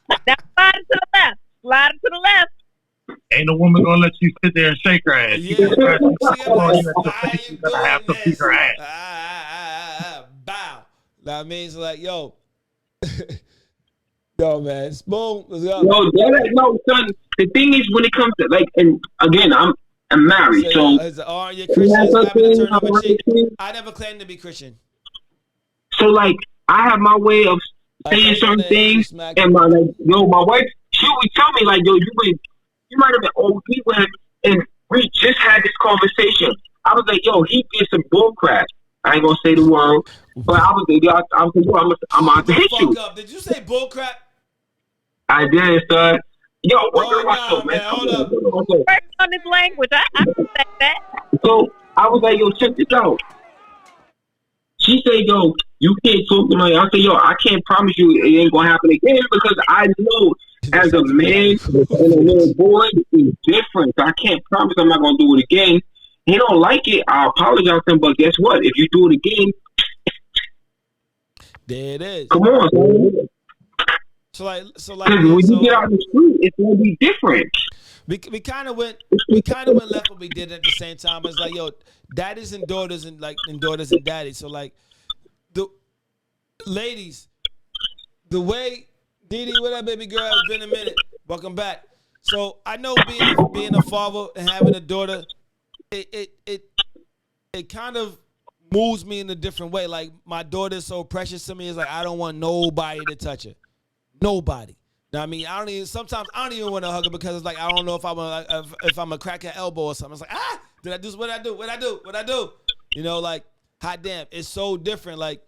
Now slide it to the left. Slide it to the left. Ain't no woman gonna let you sit there and shake her ass. Yeah. You gotta have to beat her ass. Bow. That means like, yo, yo, man, boom, let's go. No, son. The thing is, when it comes to, like, and again, I'm married, so. You're Christian, I never claimed to be Christian. So, like, I have my way of saying certain things, and my wife, she would tell me, like, yo, you might have been old people, and we just had this conversation. I was like, yo, he did some bull crap. I ain't gonna say the word, but I was like, yo, I'm out to hit you. Did you say bull crap? I did, son. Yo, man, hold up. Work on this language. I respect that. So I was like, yo, check this out. She said, yo, you can't talk to me. I said, yo, I can't promise you it ain't gonna happen again, because I know as a man and a little boy, it's different. So I can't promise I'm not gonna do it again. He don't like it, I apologize to him, but guess what? If you do it again, there it is. Come on, man. So like when you get out in the street, it's gonna be different. We kind of went left what we did at the same time. It's like, yo, daddies and daughters and daughters and daddies. So like the ladies, the way Didi, what up, baby girl? It's been a minute. Welcome back. So I know being a father and having a daughter, it kind of moves me in a different way. Like, my daughter is so precious to me. It's like I don't want nobody to touch her. Nobody. Now, I mean, sometimes I don't even want to hug her, because it's like I don't know if I'm a crack her elbow or something. It's like, did I do what I do? You know, like, hot damn, it's so different. Like,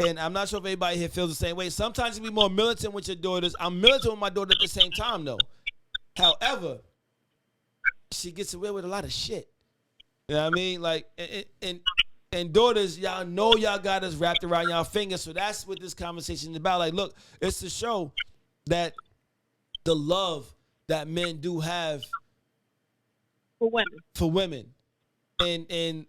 and I'm not sure if anybody here feels the same way. Sometimes you be more militant with your daughters. I'm militant with my daughter at the same time, though. However, she gets away with a lot of shit. You know what I mean? Like, and daughters, y'all know y'all got us wrapped around y'all fingers. So that's what this conversation is about. Like, look, it's to show that the love that men do have for women, and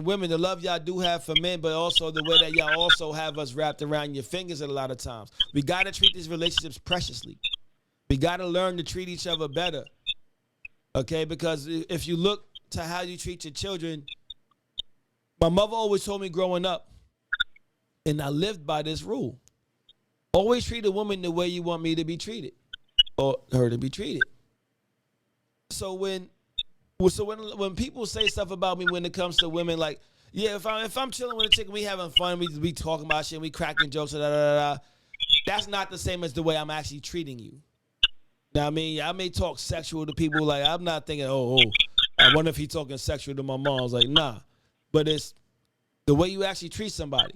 women, the love y'all do have for men, but also the way that y'all also have us wrapped around your fingers at a lot of times. We got to treat these relationships preciously. We got to learn to treat each other better. Okay? Because if you look to how you treat your children, my mother always told me growing up, and I lived by this rule: always treat a woman the way you want me to be treated, or her to be treated. So when people say stuff about me when it comes to women, like, yeah, if I'm chilling with a chick and we having fun, we talking about shit, we cracking jokes, that's not the same as the way I'm actually treating you. Now, I mean, I may talk sexual to people, like, I'm not thinking, I wonder if he talking sexual to my mom. I was like, nah. But it's the way you actually treat somebody.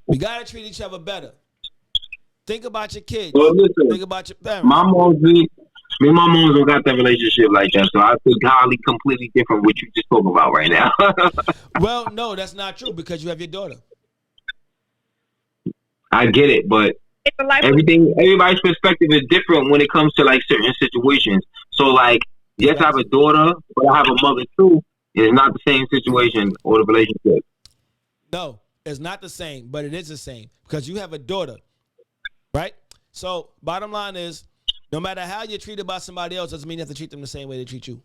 We gotta treat each other better. Think about your kids. Well, listen, think about your parents. Me and my moms don't got that relationship like that, so I think highly completely different what you just spoke about right now. Well, no, that's not true because you have your daughter. I get it, but everybody's perspective is different when it comes to like certain situations. So like, yes, I have a daughter, but I have a mother too. It's not the same situation or the relationship. No, it's not the same, but it is the same because you have a daughter, right? So bottom line is, no matter how you're treated by somebody else doesn't mean you have to treat them the same way they treat you.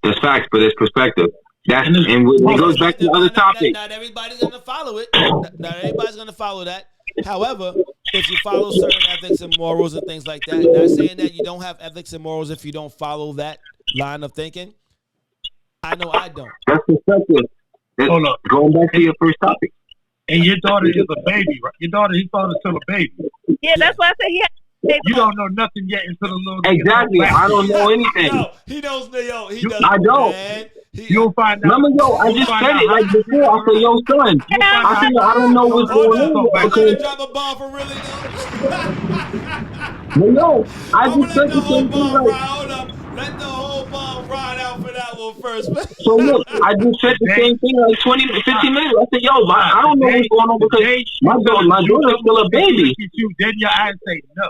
That's facts, but it's perspective. And it goes back to the other topic. Not everybody's going to follow it. Not everybody's going to follow that. However, if you follow certain ethics and morals and things like that, not saying that you don't have ethics and morals if you don't follow that line of thinking. I know I don't. That's perspective. Hold up. Going back to your first topic. And your daughter is a baby, right? Your daughter's still a baby. Yeah, that's why I said he had. You don't know nothing yet until the little. Exactly. I don't know anything. No, he knows. He does. I don't. Man. You'll find out. Remember, I just said it like before. I said, yo, son. I said, I don't know what's going on. I'm going to drop a bomb for really though. No, I just said the same thing. Hold up. Let the whole bomb ride out for that one first. So look, I just said the same thing like 20, 15 minutes. I said, yo, I don't know what's going on because my daughter's still a baby. Then your eyes say no.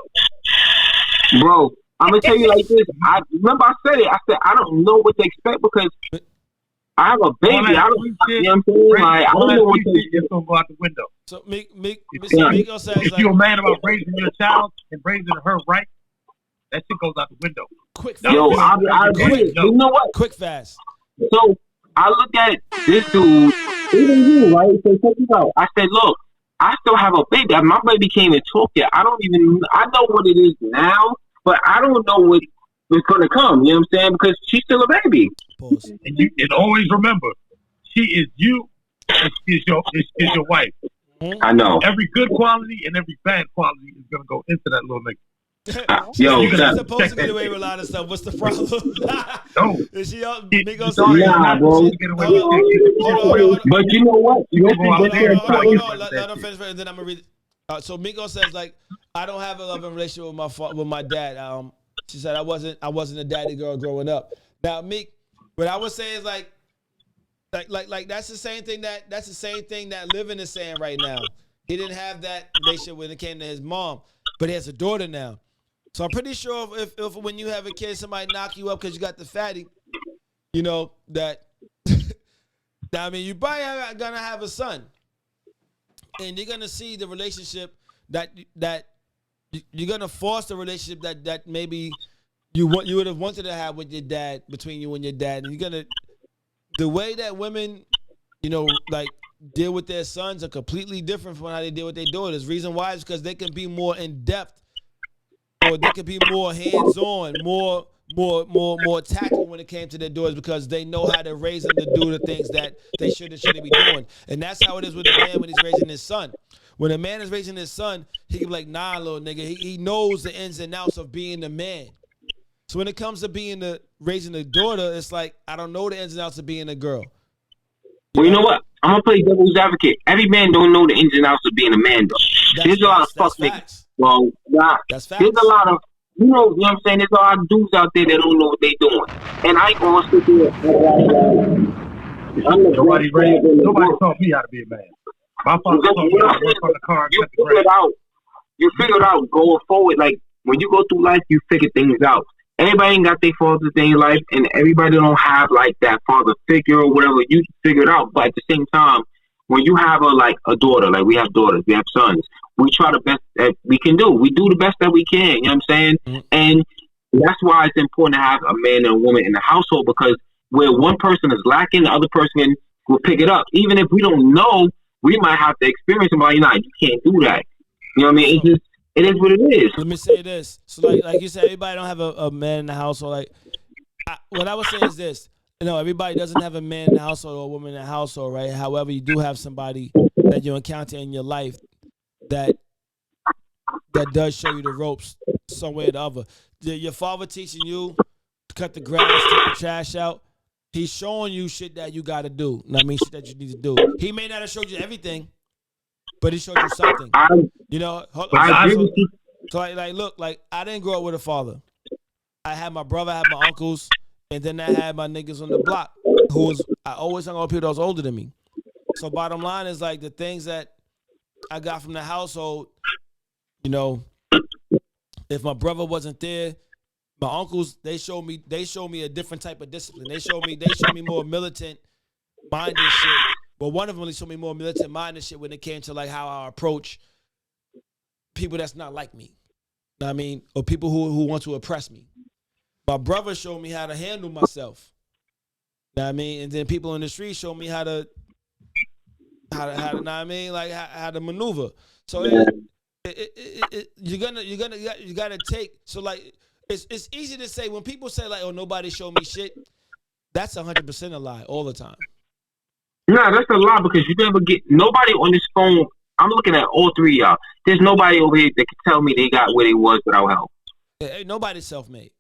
Bro, I'm going to tell you like this. I said it. I said, I don't know what to expect because I have a baby. You know what I'm saying? Like, I don't know what to expect. It's going to go out the window. So, Miko says, if you're a man about raising your child and raising her right, that shit goes out the window. Quick fast. Yo, I agree. You know what? Quick fast. So I look at this dude, even you, right? So check this out. I said, look, I still have a baby. My baby can't even talk yet. I know what it is now, but I don't know what's going to come. You know what I'm saying? Because she's still a baby. Pause. And always remember, she is you and she is your wife. I know. Every good quality and every bad quality is going to go into that little nigga. Yo, you're supposed to get away with a lot of stuff. What's the problem? No. Is she up? Nah, bro. But you know what? Let him finish, and then I'm gonna read. So Miko says, like, I don't have a loving relationship with my dad. She said I wasn't a daddy girl growing up. Now, Meek, what I would say is like that's the same thing that Living is saying right now. He didn't have that relationship when it came to his mom, but he has a daughter now. So I'm pretty sure if when you have a kid, somebody knock you up because you got the fatty, you know, that, I mean, you probably gonna have a son. And you're gonna see the relationship that you're gonna foster a relationship that maybe you would have wanted to have with your dad, between you and your dad. And the way that women, you know, like, deal with their sons are completely different from how they deal with their daughters. Reason why is because they can be more in depth, or they can be more hands-on, more tactful when it came to their daughters, because they know how to raise them to do the things that they should and shouldn't be doing. And that's how it is with a man when he's raising his son. When a man is raising his son, he can be like, nah, little nigga. He knows the ins and outs of being a man. So when it comes to raising a daughter, it's like, I don't know the ins and outs of being a girl. Well, you know what? I'm gonna play devil's advocate. Every man don't know the ins and outs of being a man, though. There's a lot of fuck niggas. Well, there's a lot of, you know what I'm saying? There's a lot of dudes out there that don't know what they doing. And I ain't gonna sit there. Nobody taught me how to be a man. My father taught me how to work on the car and cut the grass. You figured out going forward. Like, when you go through life, you figure things out. Everybody ain't got their fathers in their life, and everybody don't have like that father figure or whatever. You figure it out, but at the same time, when you have a daughter, like we have daughters, we have sons, we try the best that we can do. We do the best that we can. You know what I'm saying? Mm-hmm. And that's why it's important to have a man and a woman in the household, because where one person is lacking, the other person will pick it up. Even if we don't know, we might have to experience it. Like, you can't do that. You know what I mean? It is what it is. Let me say this. So, like you said, everybody don't have a man in the household. Like, what I would say is this. You know, everybody doesn't have a man in the household or a woman in the household, right? However, you do have somebody that you encounter in your life that does show you the ropes some way or the other. Your father teaching you to cut the grass, take the trash out, He's showing you shit that you got to do. I mean, shit that you need to do. He may not have showed you everything, but he showed you something. You know, so like, look, like I didn't grow up with a father. I had my brother, I had my uncles, and then I had my niggas on the block I always hung out with people that was older than me. So bottom line is like the things that I got from the household, you know, if my brother wasn't there, my uncles, they showed me a different type of discipline. They showed me more militant minded shit. But one of them really showed me more militant minded shit when it came to like how I approach people that's not like me. You know what I mean? Or people who want to oppress me. My brother showed me how to handle myself. You know what I mean? And then people in the street showed me how to you know what I mean? Like how to maneuver. So you gotta take. So like it's easy to say when people say like, oh, nobody showed me shit. That's 100% a lie all the time. Nah, that's a lie because you never get nobody on this phone. I'm looking at all three of y'all. There's nobody over here that can tell me they got where they was without help. Nobody's self-made.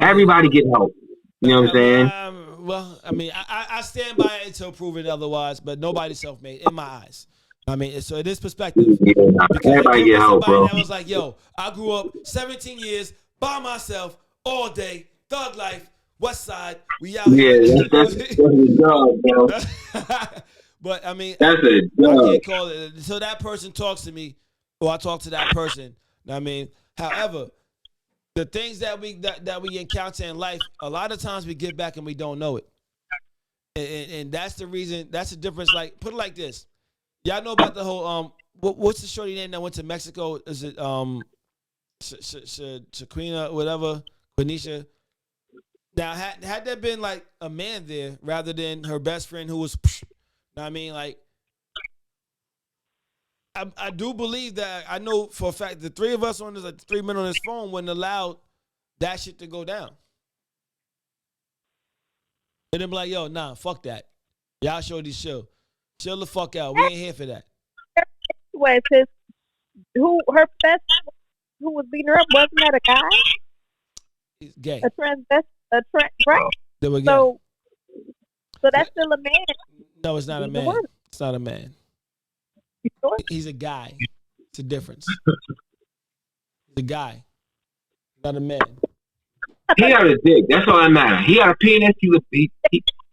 Everybody get help. You know what I'm saying? Well, I mean, I stand by it until proven otherwise, but nobody's self-made in my eyes. I mean, so it is perspective. Yeah, everybody get help, bro. That was like, yo, I grew up 17 years by myself all day, thug life, West Side. We out here. Yeah, that's a job, bro. But I mean, that's a job. I can't call it. So that person talks to me, or I talk to that person. I mean, however, the things that we encounter in life, a lot of times we get back and we don't know it, and that's the reason. That's the difference. Like, put it like this: y'all know about the whole what's the shorty name that went to Mexico? Is it Shaquina, whatever, Quenisha? Now, had there been like a man there rather than her best friend who was, you know what I mean, like, I do believe that I know for a fact the three of us on this, like 3 men on this phone, wouldn't allow that shit to go down. And then be like, yo, nah, fuck that. Y'all show these chill the fuck out. We ain't here for that. Wait, her best who was beating her up, wasn't that a guy? He's gay. Right? They were gay. So that's still a man. No, it's not a man. It's not a man. You sure? He's a guy. It's a difference. He's a guy, not a man. He got a dick. That's all that matters. He got a penis. It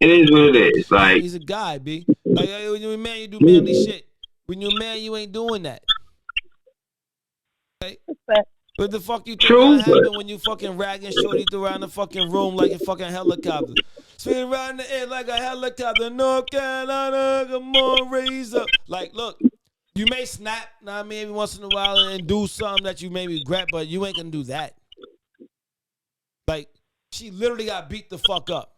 is what it is. Like, he's a guy, B. Like, when you're a man, you do manly shit. When you're a man, you ain't doing that. Like, what the fuck you think gonna happen when you fucking ragging shorty around the fucking room like a fucking helicopter? Spin around the air like a helicopter. North Carolina, come on, raise up. Like, look, you may snap, know what I mean, every once in a while and do something that you may regret, but you ain't gonna do that. Like, she literally got beat the fuck up.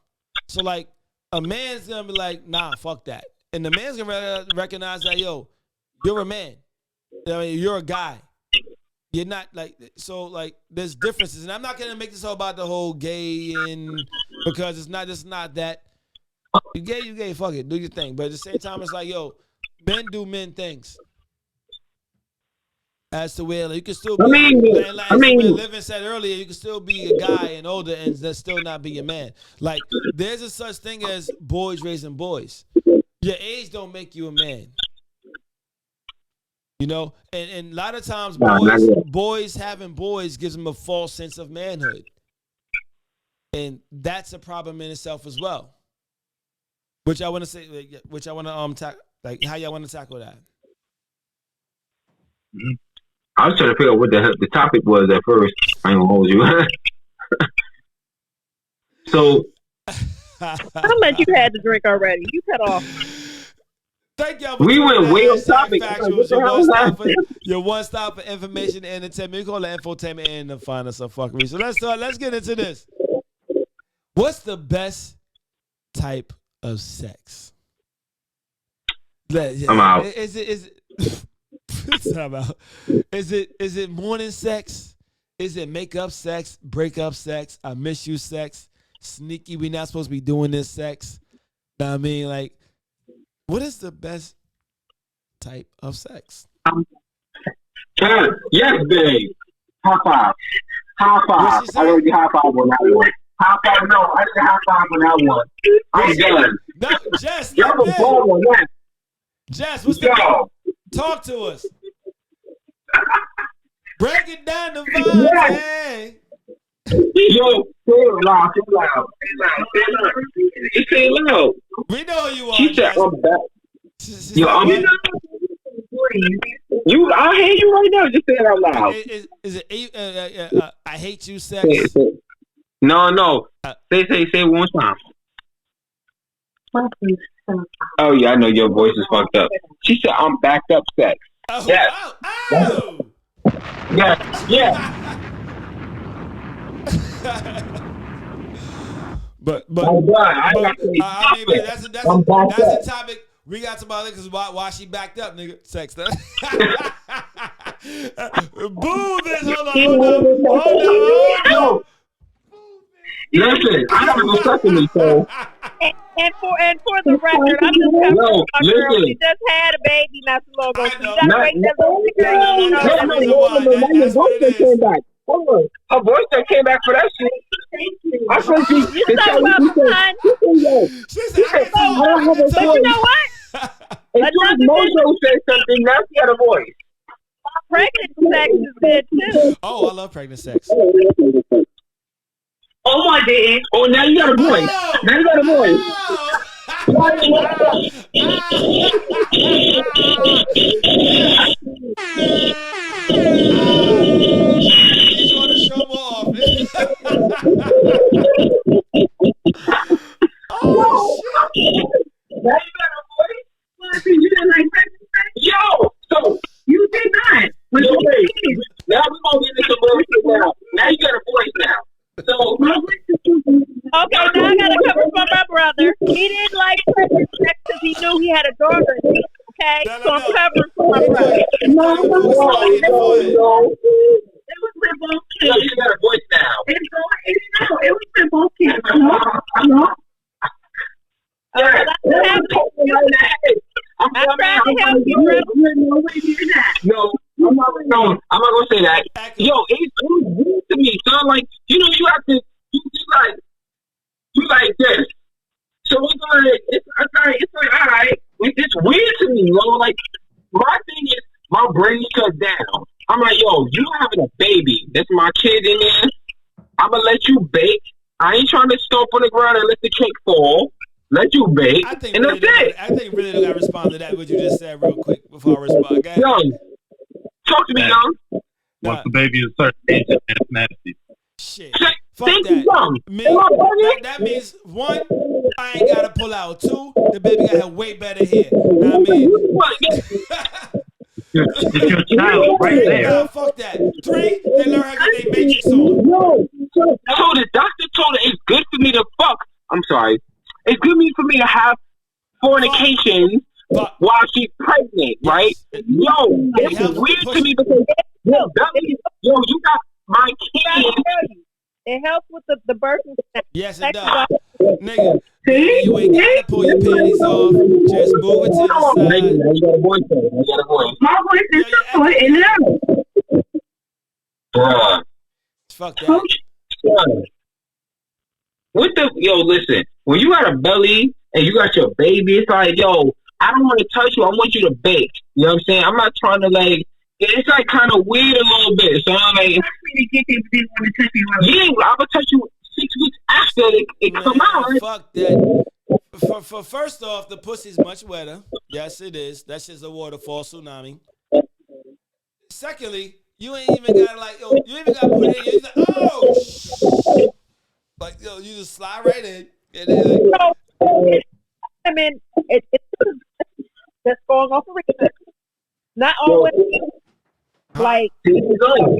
So, like, a man's gonna be like, nah, fuck that. And the man's gonna recognize that, yo, you're a man. I mean, you're a guy. You're not like, so like there's differences. And I'm not going to make this all about the whole gay and because it's not that. You gay, fuck it, do your thing. But at the same time, it's like, yo, men do men things. As to where like, you can still be, Living said earlier, you can still be a guy and older and still not be a man. Like, there's a such thing as boys raising boys. Your age don't make you a man. You know, and a lot of times boys having boys gives them a false sense of manhood. And that's a problem in itself as well. Which I want to say, like how y'all want to tackle that? I was trying to figure out what the topic was at first. I ain't gonna hold you. So how much you had to drink already? You cut off. Thank y'all for we went way off topic. Your one stop for information and entertainment. We call it infotainment and the finest of fuckery. So let's get into this. What's the best type of sex? I'm out. Is it morning sex? Is it make-up sex, break-up sex, I miss you sex, sneaky, we not supposed to be doing this sex? Know what I mean, like, what is the best type of sex? Yes, babe. High five. High five. I already high five on that one. High five, no. I didn't high five on that one. I'm done. No, Jess, Y'all not was that. wrong on that. Jess, what's Yo. Talk to us. Break it down the vibes, hey. Yo, say it loud, say it loud. Just say it loud. We know who you are, She said, Jess. I'm back. She Yo, said, I'm what? I hate you right now. Just say it out loud. Is it I hate you sex? Say it. No. Say it one time. Oh yeah, I know your voice is fucked up. She said, I'm backed up sex. Oh, Yes. oh. Yeah. But I'm done. I mean, that's a topic we got to about it because why she backed up, nigga. Sex. Boo this. Hold on. Listen, I gotta go second me, so. And for the record, I'm just coming from my girl. She just had a baby not too long ago. So you gotta wait that little That's what it is. Hold on. Her voice that came back for that shit. I said You talking about mine? She said, I can But you know what? As soon as Mojo said something, now she had a voice. Pregnant sex is good too. Oh, I love pregnant sex. Oh my days. Oh, now you got a voice. Now you got a voice. He's trying to show off. Oh shit! Now you got a voice. You didn't like pregnant sex? Yo, so you did not. Now we're gonna get into bullshit now. Now you got a voice now. So Okay, now I gotta cover for my brother. He didn't like pregnant sex because he knew he had a daughter. Okay, No. so I'm covering for my brother. No. It was with both kids. You got a voice now. It was with both kids. I'm trying to help you, bro. No, I'm not gonna say that. Yo, it was weird to me. So like, you have to, you like this. So it's like, all right. It's weird to me, yo. Like, my thing is, my brain shut down. I'm like, yo, you having a baby. That's my kid in there. I'm gonna let you bake. I ain't trying to stomp on the ground and let the cake fall. Let you bake. I think that's it. I think really don't got to respond to that, what you just said real quick before I respond. Okay? Young, talk to me, Young. Once the baby is a certain age, it's nasty. Shit. Fuck that. That means, one, I ain't got to pull out. Two, the baby got to have way better hair. Know what I mean? It's your child right there. Nah, fuck that. Three, they learn how to get their matrix on. So the doctor told her it's good for me to fuck. I'm sorry. It's good for me to have fornication while she's pregnant, right? Yo, it's weird to me because you got my kid. It helps with the birth. Yes, it does. Nigga, you ain't got to pull your panties off. Just move it to the side. You got a voice. My voice is so in and out. Bruh. Fuck that. Listen, when you got a belly and you got your baby, it's like, yo, I don't want to touch you. I want you to bake. You know what I'm saying? I'm not trying to, like, it's like kind of weird a little bit. So I'm like, yeah, I'm going to touch you 6 weeks after it come out. Right? Fuck that. For first off, the pussy's much wetter. Yes, it is. That's just a waterfall tsunami. Secondly, you ain't even got you even got to put it in. You're like, oh, shit. Like, yo, you just slide right in. And then, like, I mean, it's just going off of research. Not always like echo.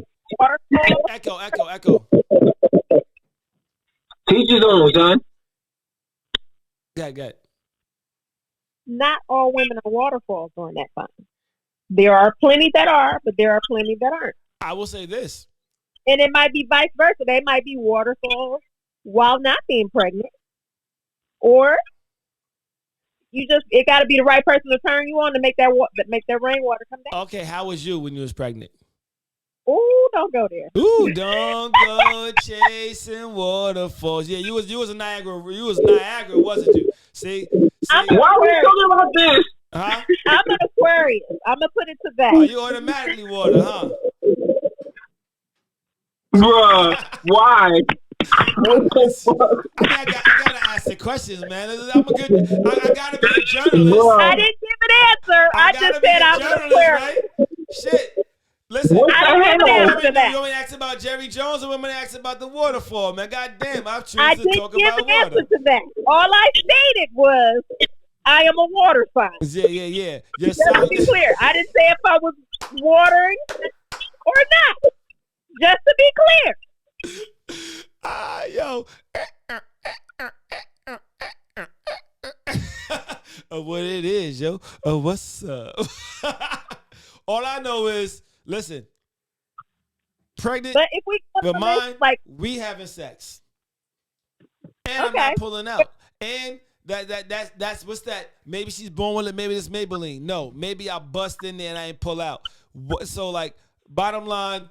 Teach his own, son. Good. Not all women are waterfalls during that time. There are plenty that are, but there are plenty that aren't. I will say this. And it might be vice versa. They might be waterfalls while not being pregnant. Or it got to be the right person to turn you on to make that rainwater come down. Okay, how was you when you was pregnant? Ooh, don't go there. Ooh, don't go chasing waterfalls. Yeah, you was a Niagara. You was Niagara, wasn't you? See? I'm Why are we talking about this? Huh? I'm an Aquarius. I'm gonna put it to that. Oh, you automatically water, huh? Bruh, why? What the fuck? I gotta ask the questions, man. I'm a good. I gotta be a journalist. Bruh. I didn't give an answer. I just said I'm an Aquarius. right? Shit. Listen, What I didn't give an answer to you that. want me to ask about Jerry Jones or want me to ask about the waterfall, man? God damn, I've I chosen to didn't talk give about an answer water. to that. All I stated was I am a water sign. Yeah. You're Just to be clear, I didn't say if I was watering or not. Just to be clear. Yo. What it is, yo. What's up? All I know is, listen, pregnant, But if we go but to this, mine, like, we having sex. And I'm okay, not pulling out. And that's what's that? Maybe she's born with it, maybe it's Maybelline. No, maybe I bust in there and I ain't pull out. So like, bottom line,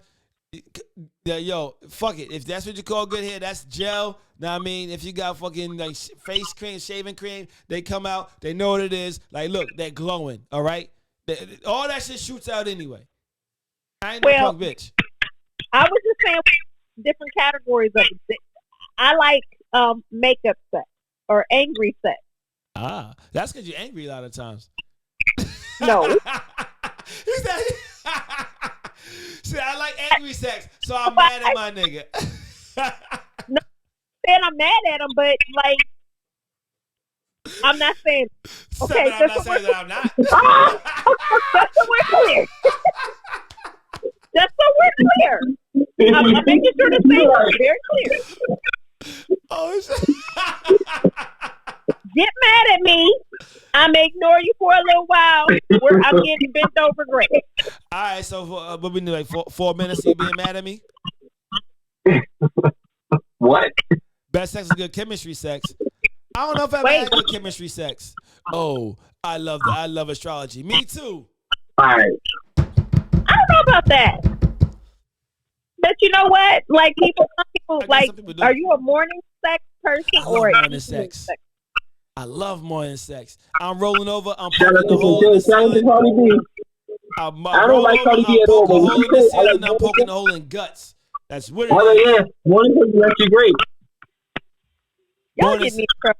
yo, fuck it. If that's what you call good hair, that's gel. Now I mean, if you got fucking like face cream, shaving cream, they come out, they know what it is. Like, look, they're glowing. All right, all that shit shoots out anyway. I ain't no punk bitch. I was just saying different categories of it. I like makeup sex or angry sex. Ah, that's because you're angry a lot of times. No. He said, see, I like angry sex, so I'm mad at my nigga. No, saying I'm mad at him, but like, I'm not saying. Okay, I'm not saying that I'm not. Just so we're clear. Just so we're clear. I'm making sure to say this very clear. Oh, shit. Get mad at me. I may ignore you for a little while. I'm getting bent over great. All right, so what we do, like 4 minutes of you being mad at me? What? Best sex is good chemistry sex. I don't know if I've ever had good chemistry sex. Oh, I love astrology. Me too. All right. I don't know about that. But you know what? Like some people like, are you a morning sex person or a morning sex? I love morning sex. I'm rolling over. I'm poking the hole in the ceiling. I don't like Cardi B at all. I'm poking the hole in the ceiling. I'm poking the hole in guts. That's what it is. Oh yeah, morning sex is actually great. Y'all get me trouble.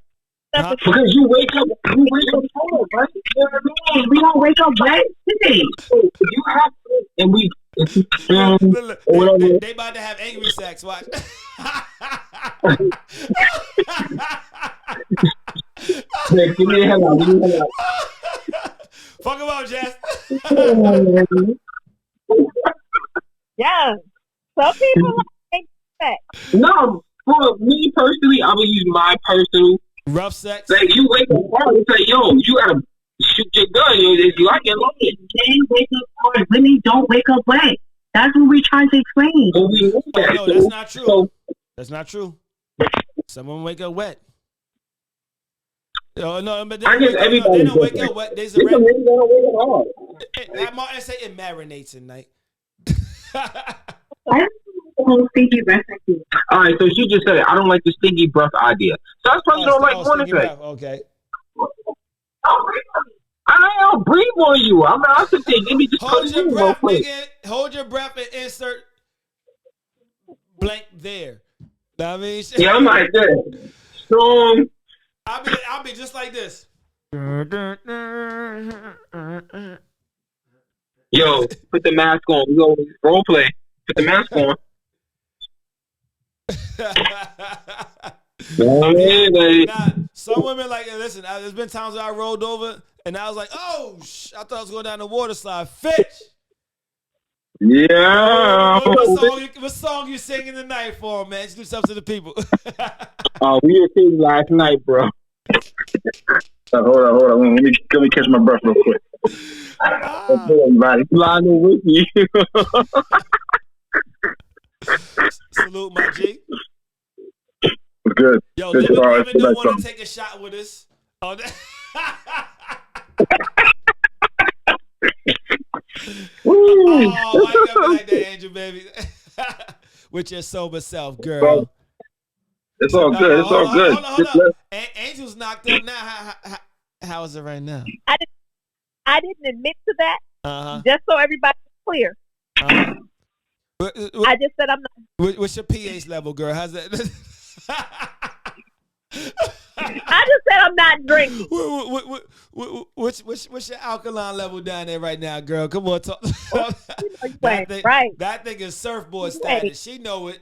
Because you wake up cold, right? You know what I mean? We don't wake up wet today. So you have to, and we. They about to have angry sex. Watch. Give me a hell out. Fuck him up, Jess. Yeah. Some people like sex. No, for me personally, I would use my personal rough sex. Like you wake up hard and say, "Yo, you gotta shoot your gun." If you like it, love it. Men wake up hard. Women don't wake up wet. That's what we're trying to explain. No, that's not true. That's not true. Some women wake up wet. No, but they don't wake up wet. There's a Martin say it marinates at night. Stinky breath. All right, so she just said it. I don't like the stinky breath idea. So that's probably don't like morning sex. Okay. I'll breathe on you. I'll sit there. Give me just hold your breath, nigga. Hold your breath and insert blank there. I mean, shit. Yeah, I'm like that. Strong. I'll be just like this. Yo, put the mask on. We go role play. Put the mask on. Some women like, listen, there's been times where I rolled over and I was like, oh, I thought I was going down the water slide. Fish. Yeah. What song you singing tonight for, man? Just do something to the people. We were singing last night, bro. Hold on. Let me catch my breath real quick. Everybody, flying with you. Salute, my G. Good. Yo, let me want to take a shot with us. Oh, Oh, why you gotta be like that, Angel, baby? With your sober self, girl. It's all good. It's all good. Hold on. Angel's knocked up now. How is it right now? I didn't admit to that. Just so everybody's clear. I just said I'm not. What's your pH level, girl? How's that? I just said I'm not drinking. What's your alkaline level down there right now, girl? Come on, talk. That thing is surfboard status. She know it.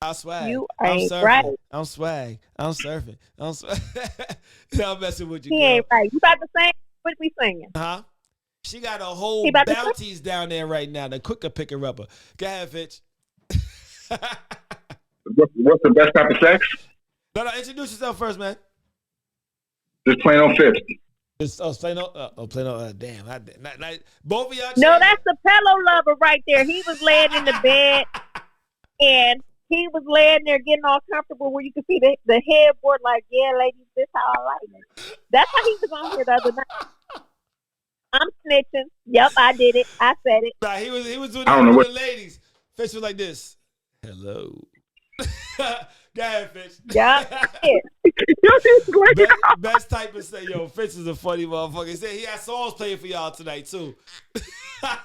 I swag. I'm surfing. Right. I'm swag. I'm surfing. I'm messing with you, he girl. Ain't right. You about to sing? What we singing? She got a whole bounties down there right now. The cooker picker upper. Go ahead, Fitch. What's the best type of sex? No, introduce yourself first, man. Just plain on fifth. Plain on. Damn. Both of y'all. No, that's the pillow lover right there. He was laying in the bed, and he was laying there getting all comfortable where you could see the headboard. Like, yeah, ladies, this how I like it. That's how he was on here the other night. I'm snitching. Yep, I did it. I said it. Nah, he was doing that with the ladies. Fitch was like this. Hello. Go ahead, Fitch. Yeah. Best type of say, yo, Fitch is a funny motherfucker. He said he had songs playing for y'all tonight too.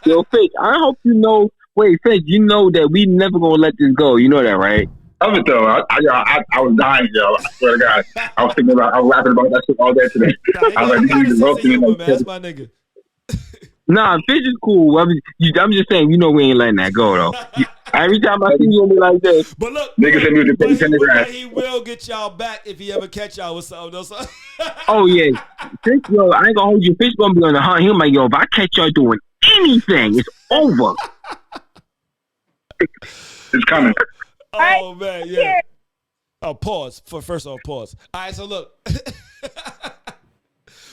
Yo, Fitch, I hope you know. Wait, Fitch, you know that we never gonna let this go. You know that, right? Love it though. I was dying, yo. I swear to God. I was laughing about that shit all day today. I was like, you need to roast me. That's my nigga. Nah, Fitch is cool. I'm just saying, you know, we ain't letting that go though. Every time I see you, be like this. But look, niggas hit me with the he will get y'all back if he ever catch y'all with something. Oh yeah, Fitch, yo, I ain't gonna hold you. Fitch gonna be on the hunt. He like, yo, if I catch y'all doing anything, it's over. It's coming. Oh man, yeah. Oh, pause. First off, pause. All right, so look,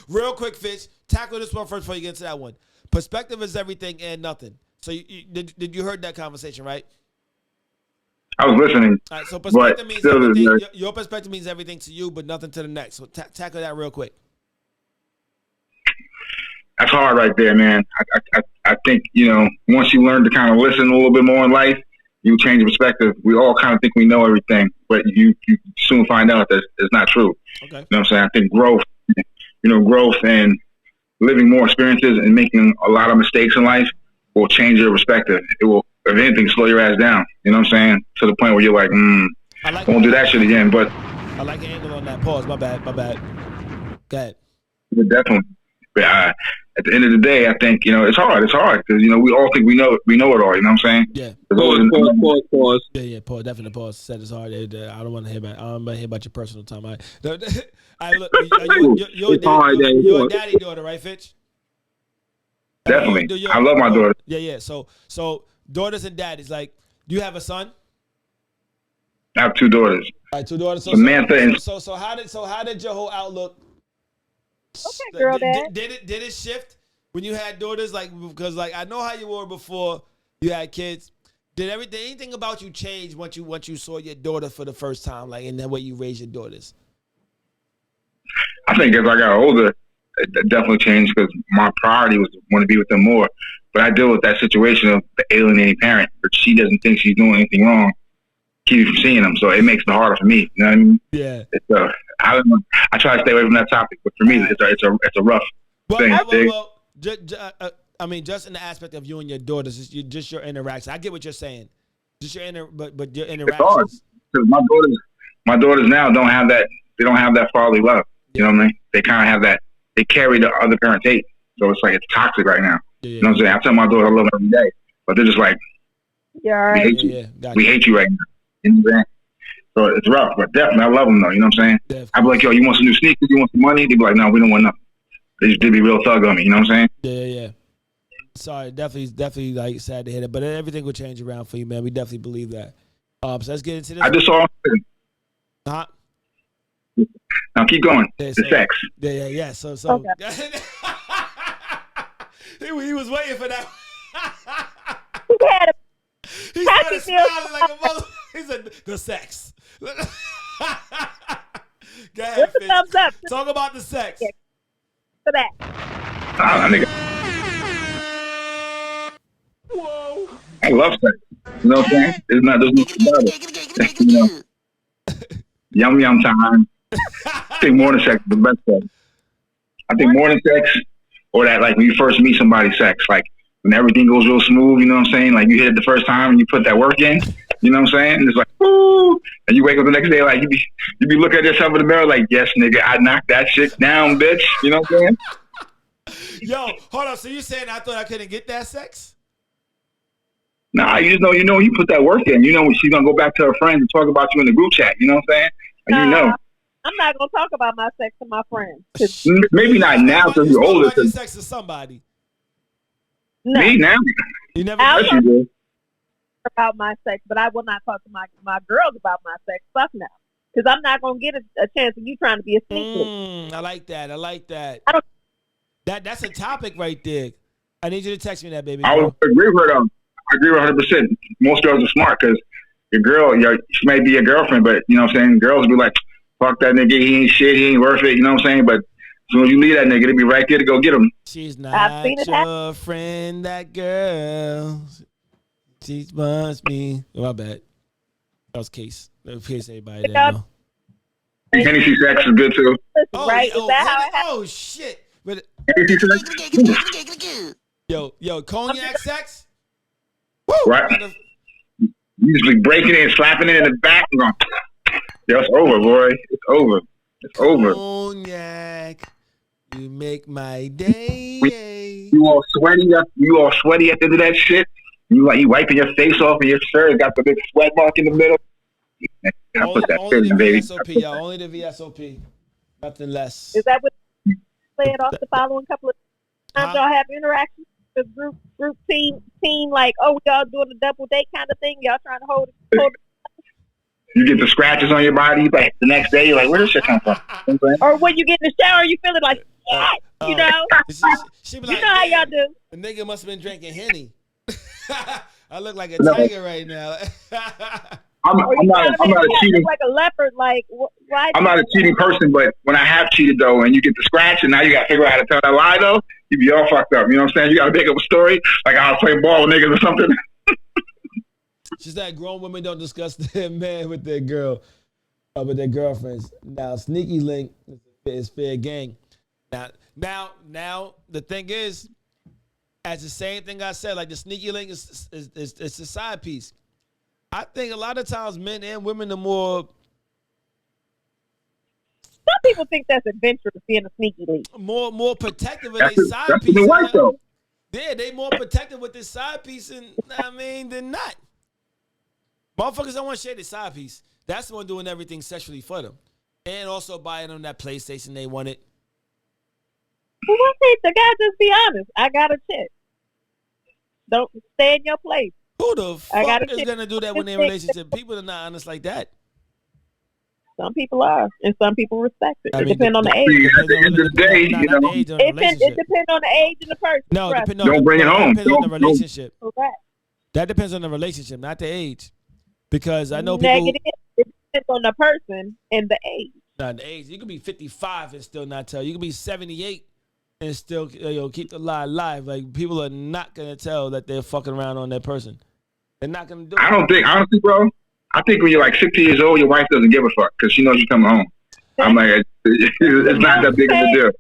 real quick, Fitch, tackle this one first before you get to that one. Perspective is everything and nothing. So did you heard that conversation, right? I was listening. All right, so perspective means everything. Your perspective means everything to you, but nothing to the next. So tackle that real quick. That's hard right there, man. I think, once you learn to kind of listen a little bit more in life, you change perspective. We all kind of think we know everything, but you soon find out that it's not true. Okay. You know what I'm saying? I think growth and living more experiences and making a lot of mistakes in life will change your perspective. It will, if anything, slow your ass down. You know what I'm saying? To the point where you're like, won't do that shit again. But I like the angle on that. Pause. My bad. Go ahead. Definitely. But at the end of the day, I think, it's hard. It's hard because, we all think we know it all. You know what I'm saying? Yeah. Pause. Yeah. Pause. Definitely pause. Said it's hard. I don't want to hear about your personal time. All right. Look, you're a daddy daughter, right, Fitch? Definitely. I love my daughter. Yeah. So daughters and daddies, like, do you have a son? I have two daughters. All right, two daughters. So how did your whole outlook? Okay, girl, Dad. Did it shift when you had daughters? Like, because I know how you were before you had kids. Did anything about you change once you saw your daughter for the first time, like in the way you raised your daughters? I think as I got older, it definitely changed because my priority was to want to be with them more. But I deal with that situation of the alienating parent, but she doesn't think she's doing anything wrong, keep you from seeing them. So it makes it harder for me. You know what I mean? Yeah. I try to stay away from that topic, but for me, it's a rough thing. Just in the aspect of you and your daughters, just your interaction. I get what you're saying. Just but your interactions. It's hard because my daughters now don't have that. They don't have that fatherly love. You know what I mean? They kind of have that. They carry the other parent's hate, so it's like it's toxic right now. Yeah. You know what I'm saying? I tell my daughter I love her every day, but they're just like, right. We hate you. We hate you right now. You know what I'm saying? So it's rough, but definitely I love them though. You know what I'm saying? I'd be like, yo, you want some new sneakers? You want some money? They'd be like, no, we don't want nothing. They just did be real thug on me. You know what I'm saying? Yeah. Sorry, definitely like sad to hear that, but everything will change around for you, man. We definitely believe that. So let's get into this. I just saw. Huh? Now keep going. Yeah, the sex. Yeah. So okay. he was waiting for that. He started smiling like a mother. He said the sex. Go ahead, what's the thumbs up? Talk about the sex. For that. Nigga. I love sex. You know what I'm saying? There's no about it. You know, yum yum time. I think morning sex is the best sex. I think morning sex, or that like when you first meet somebody, sex, like when everything goes real smooth. You know what I'm saying? Like you hit it the first time and you put that work in. You know what I'm saying? And it's like, woo! And you wake up the next day like you be looking at yourself in the mirror like, yes, nigga, I knocked that shit down, bitch. You know what I'm saying? Yo, hold on. So you saying I thought I couldn't get that sex? Nah, you just know, you put that work in. You know, she's gonna go back to her friends and talk about you in the group chat. You know what I'm saying? And you know. I'm not gonna talk about my sex to my friends. Maybe not now because you're older. You sex to somebody. No. Me now? You never. I'll Yes, you do. about my sex, but I will not talk to my girls about my sex. Fuck no, because I'm not gonna get a chance of you trying to be a sneaky. I like that. I like that. I don't. That's a topic right there. I need you to text me that, baby. I would agree with her though. I agree with 100%. Most girls are smart because your girl, she may be your girlfriend, but you know what I'm saying? Girls be like, fuck that nigga, he ain't shit, he ain't worth it, you know what I'm saying? But as soon as you leave that nigga, they be right there to go get him. She's not your friend, that girl. She wants me. Oh, my bad. That was Case. That was Case, everybody there know. Hennessy sex is good too. Right? Is that how it happens? Oh, shit. But, Hennessy sex? yo, cognac sex? Woo! Right. Usually breaking it and slapping it in the back. Yo, it's over, boy. It's over. It's over. Cognac, you make my day. You all sweaty at the end of that shit. You wiping your face off and your shirt got the big sweat mark in the middle. I put that only in, baby. VSOP, y'all. Only the VSOP. Nothing less. Is that what you play it off the following couple of times y'all have interactions? The group team, like, oh, we all doing a double date kind of thing. Y'all trying to hold it. You get the scratches on your body, like the next day, you're like, where does shit come from? You know or when you get in the shower, you feeling like, you know? She be you like, know how y'all do. The nigga must have been drinking Henny. I look like a tiger right now. I'm not a cheating. Like a leopard, like why? I'm not a cheating person, but when I have cheated though, and you get the scratch, and now you got to figure out how to tell that lie though, you be all fucked up. You know what I'm saying? You got to make up a story like I was playing ball with niggas or something. She's that grown women don't discuss their man with their girl, with their girlfriends. Now, sneaky link is fair game. Now, the thing is, as the same thing I said, like the sneaky link is a side piece. I think a lot of times men and women are more. Some people think that's adventurous being a sneaky link. More protective of their side piece. Yeah, they more protective with this side piece, and than not. Motherfuckers don't want to share their side piece. That's the one doing everything sexually for them, and also buying them that PlayStation they wanted. Well, what if the guy just be honest? I got a chick. Don't stay in your place. Who the fuck is gonna do that when they're in a relationship? People are not honest like that. Some people are, and some people respect it. It depends on the age. At the end of the day, it depends on the age and the person. No, don't bring it home. Depends on the relationship. Correct. That depends on the relationship, not the age. Because I know people. It depends on the person and the age. Not the age. You could be 55 and still not tell. You could be 78 and still keep the lie alive. Like people are not gonna tell that they're fucking around on that person. They're not gonna do it. I don't think, honestly, bro. I think when you're like 60 years old, your wife doesn't give a fuck because she knows you're coming home. I'm like, it's not that big of a deal.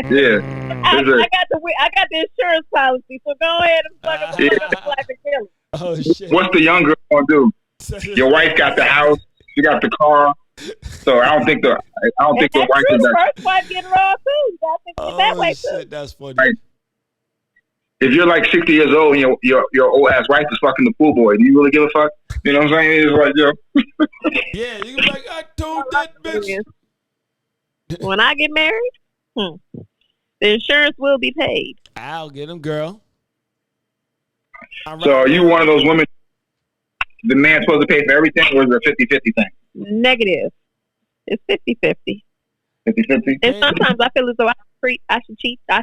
Yeah, I got the insurance policy, so go ahead and fuck up like a killer. Oh shit! What's the young girl gonna do? Your wife got the house, she got the car, so I don't think the wife is that. First wife getting raw too. You gotta think of it that way too. That's funny. Right. If you're like 60 years old and your old ass wife is fucking the pool boy, do you really give a fuck? You know what I'm saying? It's like, yo. Yeah, you can be like, I told that bitch. When I get married, the insurance will be paid. I'll get him, girl. So are you one of those women, the man's supposed to pay for everything, or is it a 50-50 thing? Negative. It's 50-50. 50-50? And sometimes I feel as though I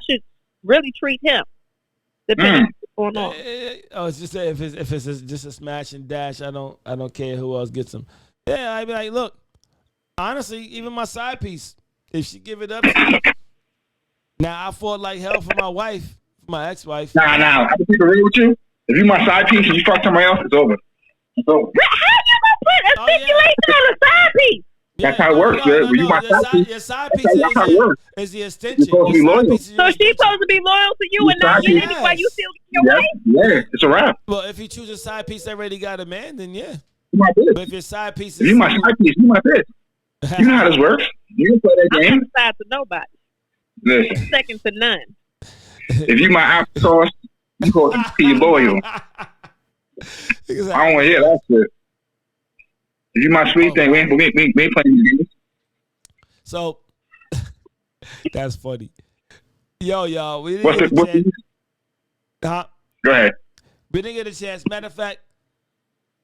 should really treat him. Depending on what's going on. It's just if it's just a smash and dash, I don't care who else gets them. Yeah, I'd be like, look, honestly, even my side piece, if she give it up to me, now I fought like hell for my wife, for my ex-wife. Nah, I'm gonna keep it real with you. If you my side piece and you fuck somebody else, it's over. It's over. How you gonna put a stipulation on a side piece? That's how it works, man. When you my side piece, your side piece that's how it works. is the extension. You're supposed to be loyal. So she's supposed to be loyal to you and not you while you still get your wife? Yeah, it's a wrap. Well, if you choose a side piece that already got a man, then yeah. You my bitch. But if your side piece is If you my side piece, you my bitch. You know how this works. You can play that I'm game. not side to nobody. Listen, Second to none. if you my afterthought, you supposed to be loyal. Exactly. I don't want to hear that shit. If you my sweet thing, we ain't playing these games. So that's funny. Yo, y'all, we didn't What's get the? a chance. Go ahead. We didn't get a chance. Matter of fact,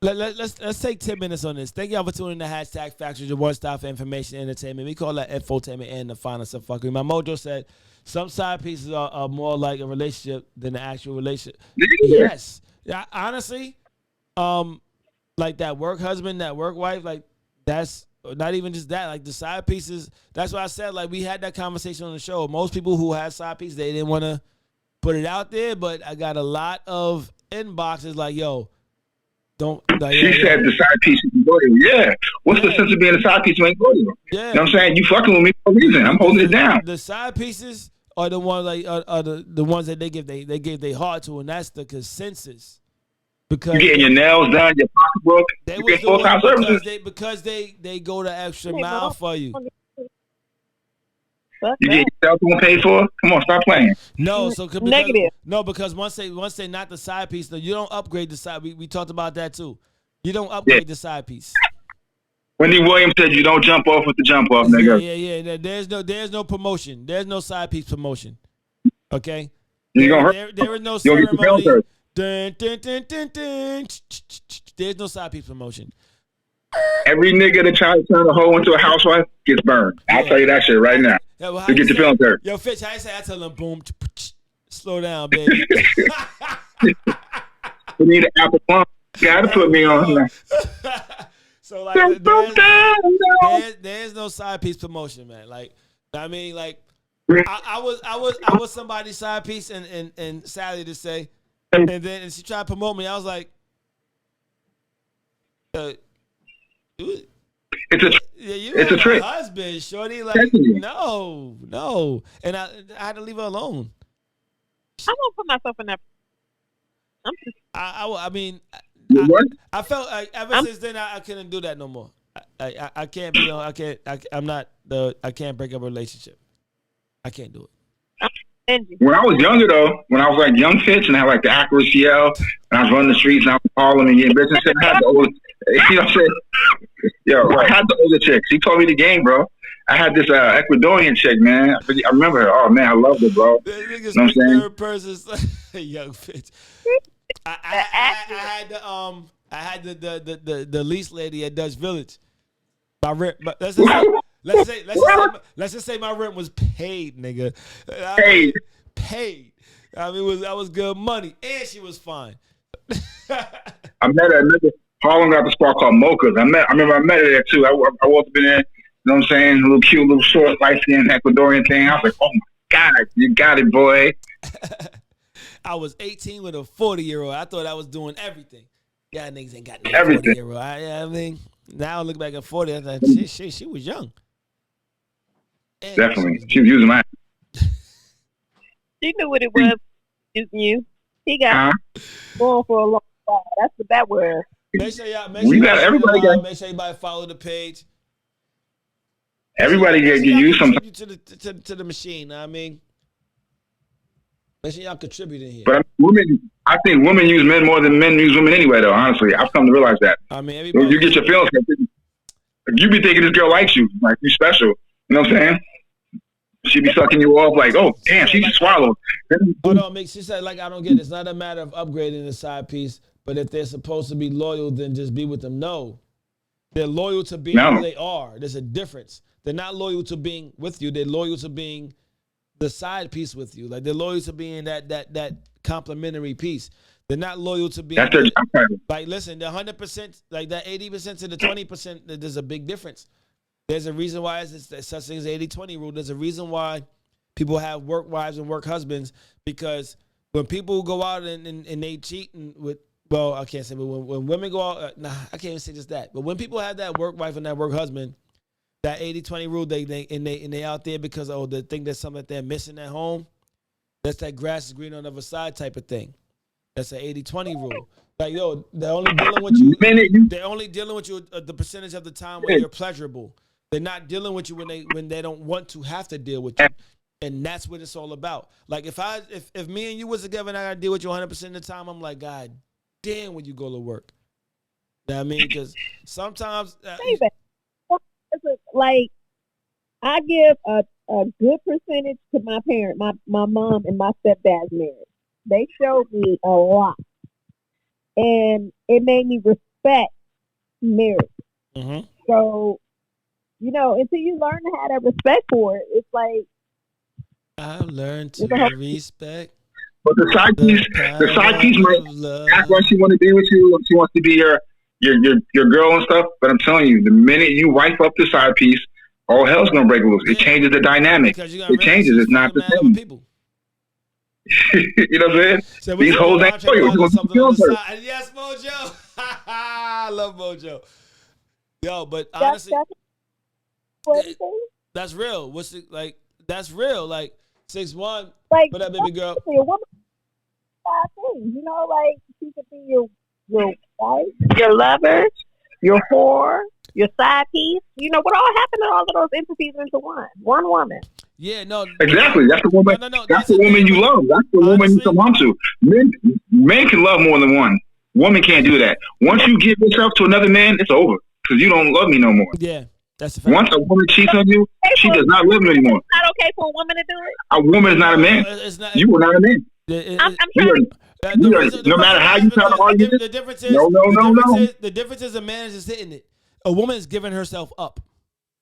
let's take 10 minutes on this. Thank y'all for tuning in to hashtag Factuals, your one stop for information and entertainment. We call that infotainment and the finest of fuckery. My mojo said some side pieces are more like a relationship than an actual relationship. Yes. Yeah, honestly, like that work husband, that work wife, like that's not even just that. Like the side pieces, that's why I said, like, we had that conversation on the show. Most people who had side pieces, they didn't want to put it out there, but I got a lot of inboxes like, yo, don't. Like, She said the side piece is loyal. Yeah. What's the sense of being a side piece when you ain't loyal? Yeah. You know what I'm saying? You fucking with me for a reason. I'm holding it down. The side pieces are the ones like are the ones that they give their heart to, and that's the consensus. Because You getting your nails done, your pocketbook, they you was get full-time services. because they go the extra mile for you. You get your cell phone paid for? Come on, stop playing. No, so because, Negative. No, because once they not the side piece, though, you don't upgrade the side. We talked about that too. You don't upgrade the side piece. Wendy Williams said you don't jump off with the jump off, nigga. Yeah. There's no promotion. There's no side piece promotion. Okay. You gonna hurt? There is no You gonna get your ceremony. feelings hurt. Dun, dun, dun, dun, dun. There's no side piece promotion. Every nigga that tries to turn a hoe into a housewife gets burned. I'll tell you that shit right now. Yeah, well, You get your feelings hurt. Yo, Fitch, how you say? I tell him, boom, slow down, baby. You need an apple plum. Gotta put me on. So like, there's no side piece promotion, man. Like, I mean, like, I was somebody's side piece, and sadly to say, and she tried to promote me. I was like, it's a trick. Husband, shorty, like, no, and I had to leave her alone. I won't put myself in that. I'm just. I mean, What? I felt like ever since then I couldn't do that no more. I can't be on. I can't break up a relationship. I can't do it. When I was younger, though, when I was like young Fitch and I had like the accuracy L, and I was running the streets and I was calling and getting business, I had the older, you know what I'm saying? Yo, I had the older chick. She told me the game, bro. I had this Ecuadorian chick, man. I remember her. Oh man, I loved her, bro. You know what I'm saying? Third person, young Fitch. I had the lease lady at Dutch Village. My rent, but let's just say my rent was paid, nigga. Paid. I mean, that was good money, and she was fine. I met her. Harlem got the spot called Mocha's. I remember I met her there too. I walked up in there. You know what I'm saying? A little cute, little short, light skinned Ecuadorian thing. I was like, oh my God, you got it, boy. I was 18 with a 40-year-old. I thought I was doing everything. Yeah, niggas ain't got no Everything. 40-year-old. I mean, now I look back at 40. I thought, she was young. And Definitely. She was using mine. She knew what it was. Using you. He got going for a long time. That's what that was. Make sure y'all follow the page. Everybody get used sometimes. To the machine. I mean, make sure y'all contribute in here. But I think women use men more than men use women anyway, though, honestly. I've come to realize that. I mean, everybody. You get your feelings hurt. You be thinking this girl likes you. Like, you special. You know what I'm saying? She be sucking you off like, oh, damn, she swallowed. Hold on, Mick. She said, like, I don't get it. It's not a matter of upgrading the side piece, but if they're supposed to be loyal, then just be with them. No. They're loyal to being who they are. There's a difference. They're not loyal to being with you. They're loyal to being the side piece with you. Like, they're loyal to being that complimentary piece. They're not loyal to being like, listen, the 100%, like that 80% to the 20%, there's a big difference. There's a reason why it's such thing as 80-20 rule. There's a reason why people have work wives and work husbands, because when people go out and they cheating with, well, I can't say, but when women go out, nah, I can't even say just that. But when people have that work wife and that work husband, that 80-20 rule, they out there because they think there's something that they're missing at home. That's that grass is green on the other side type of thing. That's an 80-20 rule. Like, yo, they're only dealing with you. They're only dealing with you the percentage of the time when you're pleasurable. They're not dealing with you when they don't want to have to deal with you. And that's what it's all about. Like if me and you was together and I gotta deal with you 100% of the time, I'm like, God damn, when you go to work. You know what I mean? Because sometimes like I give a good percentage to my parent, my mom and my stepdad's marriage. They showed me a lot, and it made me respect marriage. Mm-hmm. So, until you learn to have that respect for it, it's like I've learned to respect. But the side piece might act like she want to be with you, she wants to be your girl and stuff. But I'm telling you, the minute you wipe up the side piece, all hell's gonna break loose. It changes the dynamic. It changes. It's not the same. People. You know what I'm saying? So these hoes ain't for you. Yes, Mojo. I love Mojo. Yo, but honestly, that's real. What's it like? That's real. Like 6'1". Like, what up, baby girl? A woman, things. Like she could be your wife, your lover, your whore, your side piece. What all happened to all of those entities into one woman? Yeah, no. Exactly. That's the woman. No, that's the woman you love. That's the woman you come home to. Men can love more than one. Woman can't do that. Once you give yourself to another man, it's over because you don't love me no more. Yeah, that's the fact. Once a woman cheats on you, she does not love you anymore. It's not okay for a woman to do it. A woman is not a man. You are not a man. I'm trying to. No matter how you try to argue this, the difference is no. The difference is a man is just hitting it. A woman is giving herself up.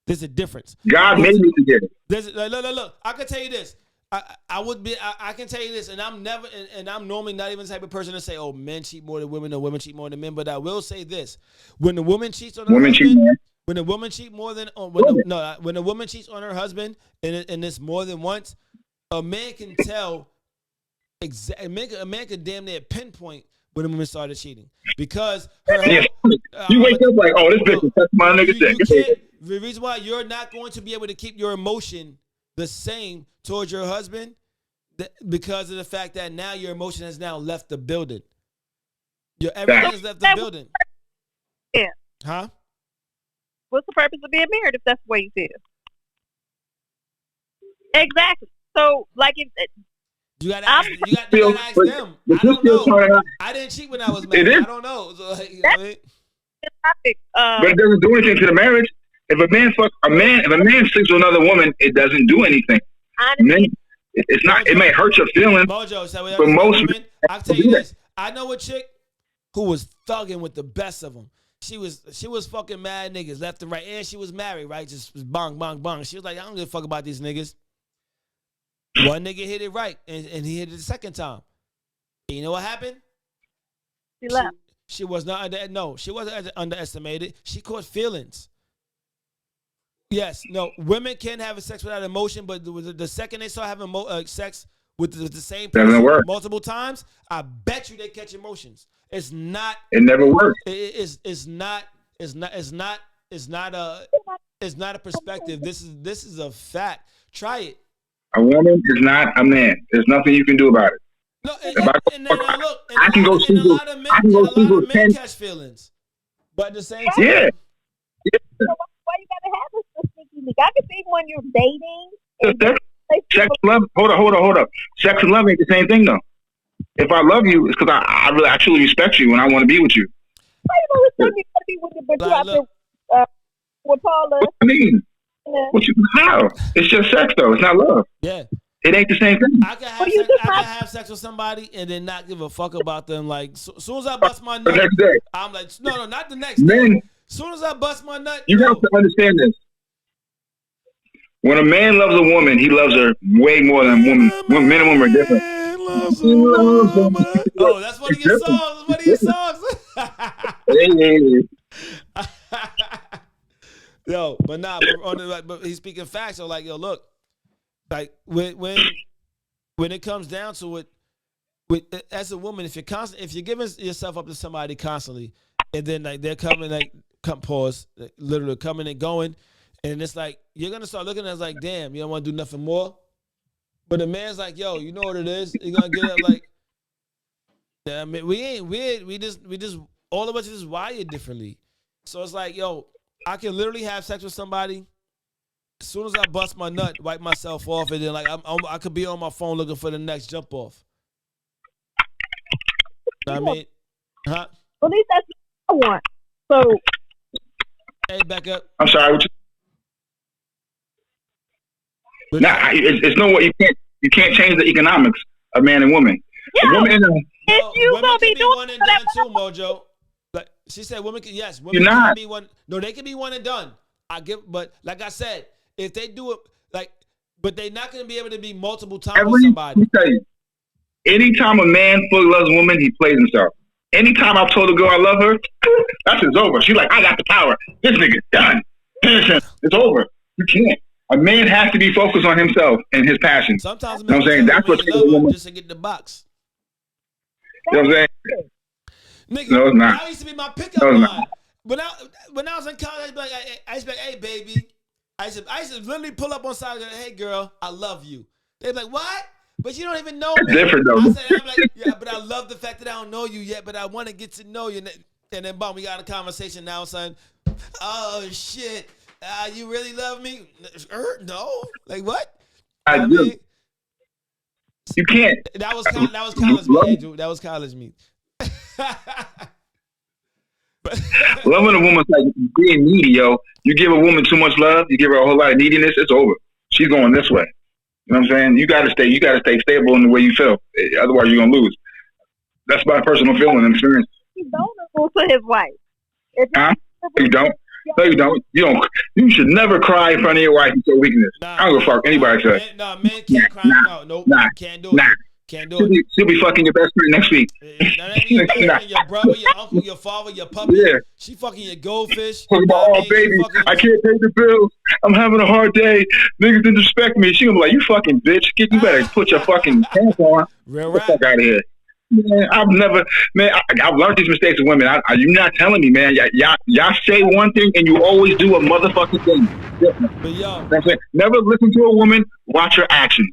There's a difference. God made me to get it. Look. I can tell you this. I can tell you this, and I'm never, and I'm normally not even the type of person to say, "Oh, men cheat more than women, or women cheat more than men." But I will say this: when the woman cheats on her husband, when a woman cheats more than when a woman cheats on her husband, and it's more than once, a man can tell. A man can damn near pinpoint when a woman started cheating because you wake up like, oh, this bitch is my nigga dick. The reason why you're not going to be able to keep your emotion the same towards your husband because of the fact that now your emotion has now left the building. Everything has left the building. Yeah. Huh? What's the purpose of being married if that's the way you feel? Exactly. So, like, you gotta ask them. I don't know. I didn't cheat when I was married. I don't know. So, but it doesn't do anything to the marriage. If a man sleeps with another woman, it doesn't do anything. It's not. It may hurt your feelings. Mojo, but most women, I'll tell you this. I know a chick who was thugging with the best of them. She was fucking mad niggas left and right, and she was married, right? Just bong, bong, bong. She was like, I don't give a fuck about these niggas. One nigga hit it right, and he hit it the second time. And you know what happened? She left. She was not she wasn't underestimated. She caught feelings. Yes, no, women can have a sex without emotion, but the second they start having sex with the same person multiple times, I bet you they catch emotions. It's not. It never works. It's not a perspective. This is a fact. Try it. A woman is not a man. There's nothing you can do about it. No, I can go see a lot of men catch feelings, but at the same time, yeah. Why you gotta have this sneaky leak? I can see when you're dating. Sex and love. Hold up. Sex and love ain't the same thing though. If I love you, it's because I truly respect you and I want to be with you. Why you don't respect me? Be with you, but you have to with Paula. What I mean? How? It's just sex though. It's not love. Yeah. It ain't the same thing. I can have sex with somebody and then not give a fuck about them. Like, as soon as I bust my nut, next day. I'm like, no, not the next day. As soon as I bust my nut, you have to understand this. When a man loves a woman, he loves her way more than women. Men and women are different. Oh, that's one of your songs. Yo, but nah, but he's speaking facts. So like, yo, look. Like when it comes down to it, as a woman, if you're giving yourself up to somebody constantly, and then like they're coming pause, literally coming and going, and it's like you're gonna start looking at it like, damn, you don't want to do nothing more. But the man's like, yo, you know what it is? You're gonna get up like, I mean, we just all of us is wired differently. So it's like, yo, I can literally have sex with somebody. As soon as I bust my nut, wipe myself off, and then like I could be on my phone looking for the next jump off. I mean, huh? At least that's what I want. So, hey, back up. I'm sorry. It's no way you can't change the economics of man and woman. Yeah. Women, if you women gonna can be be doing one and done too, Mojo. Like she said, women can women can be one. No, they can be one and done. But like I said, if they do it but they're not gonna be able to be multiple times with somebody. Let me tell you, anytime a man fully loves a woman, he plays himself. Anytime I've told a girl I love her, that's it's over. She's like, I got the power. This nigga's done. It's over. You can't. A man has to be focused on himself and his passion. Sometimes you know what I'm saying? That's what just to get the box. You know what I'm saying? Nigga, no, it's not. That used to be my pickup line. When I was in college, I used to be like, hey, baby. I used to literally pull up on side and go, hey, girl, I love you. They'd be like, what? But you don't even know me. Different, though. I'm like, yeah, but I love the fact that I don't know you yet, but I want to get to know you. And then, boom, we got a conversation now, son. Oh, shit. You really love me? No. Like, what? I do. Mean, you can't. That was college me, Andrew. That was college me. Loving a woman's like being needy, yo. You give a woman too much love, you give her a whole lot of neediness, it's over. She's going this way. You know what I'm saying? You gotta stay stable in the way you feel. Otherwise you're gonna lose. That's my personal feeling and experience. He's vulnerable to his wife. You don't? No, you don't. You should never cry in front of your wife and show weakness. I don't give a fuck anybody says. No, men can't cry. No, can't do it. Can't do it. She'll be fucking your best friend next week. Your brother, your uncle, your father, your puppy. Yeah. She fucking your goldfish. Oh, baby, I can't pay the bills. I'm having a hard day. Niggas didn't respect me. She gonna be like, you fucking bitch. You better put your fucking pants on. Real right. Get the fuck out of here. Man, I've learned these mistakes of women. You're not telling me, man. Y'all say one thing and you always do a motherfucking thing. But yo, never listen to a woman. Watch her action.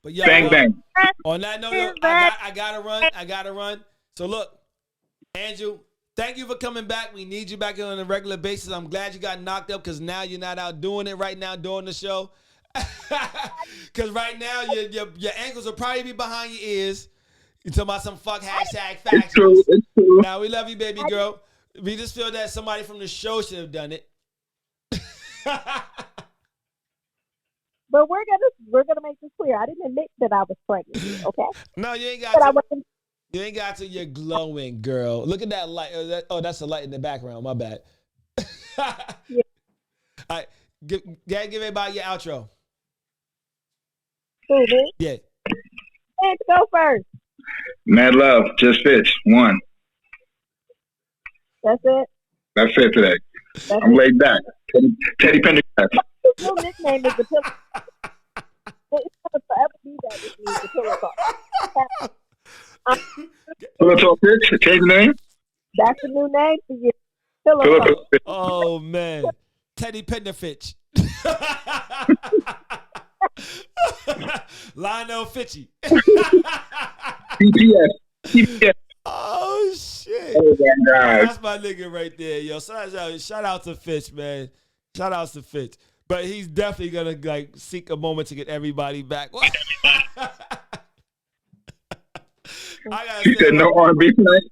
But yo, bang bang. On that note, I gotta run. So look, Andrew, thank you for coming back. We need you back on a regular basis. I'm glad you got knocked up because now you're not out doing it right now during the show. Because right now your ankles will probably be behind your ears. You talking about some #factuals. It's true. Now we love you, baby girl. We just feel that somebody from the show should have done it. But we're gonna make this clear. I didn't admit that I was pregnant. Okay. No, you ain't got to. You ain't got to. You're glowing, girl. Look at that light. That's the light in the background. My bad. Yeah. All right, give everybody your outro. Yeah. Let's go first. Mad love, just Fitch, 1. That's it. That's it today. I'm laid back. Teddy Pendergrass. Your nickname is the pillow. It's gonna forever be that. It means the pillow talk. Pillow talk, Fitch. Change the name. That's the new name for you. Pillow talk. Oh man, Teddy Penderfitch. Lionel Fitchy. TPS. Oh shit. Oh my God. That's my nigga right there, yo. Shout out to Fitch, man. Shout out to Fitch. But he's definitely gonna seek a moment to get everybody back. You said no R&B tonight?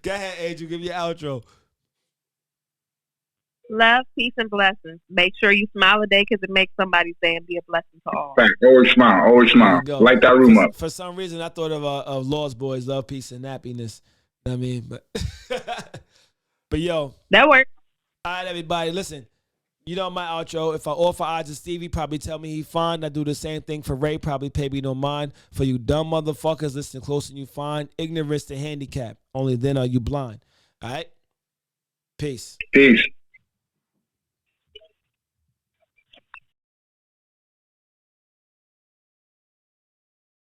Go ahead, Angel. Give your outro. Love, peace, and blessings. Make sure you smile a day because it makes somebody's day and be a blessing to all. Right. Always smile. Always smile. Light that room up. For some reason, I thought of Lost Boys, Love, Peace, and Happiness. You know what I mean? But yo. That works. All right, everybody. Listen, you know my outro. If I offer odds to Stevie, probably tell me he fine. I do the same thing for Ray. Probably pay me no mind. For you dumb motherfuckers, listen close and you find. Ignorance to handicap. Only then are you blind. All right? Peace. Peace.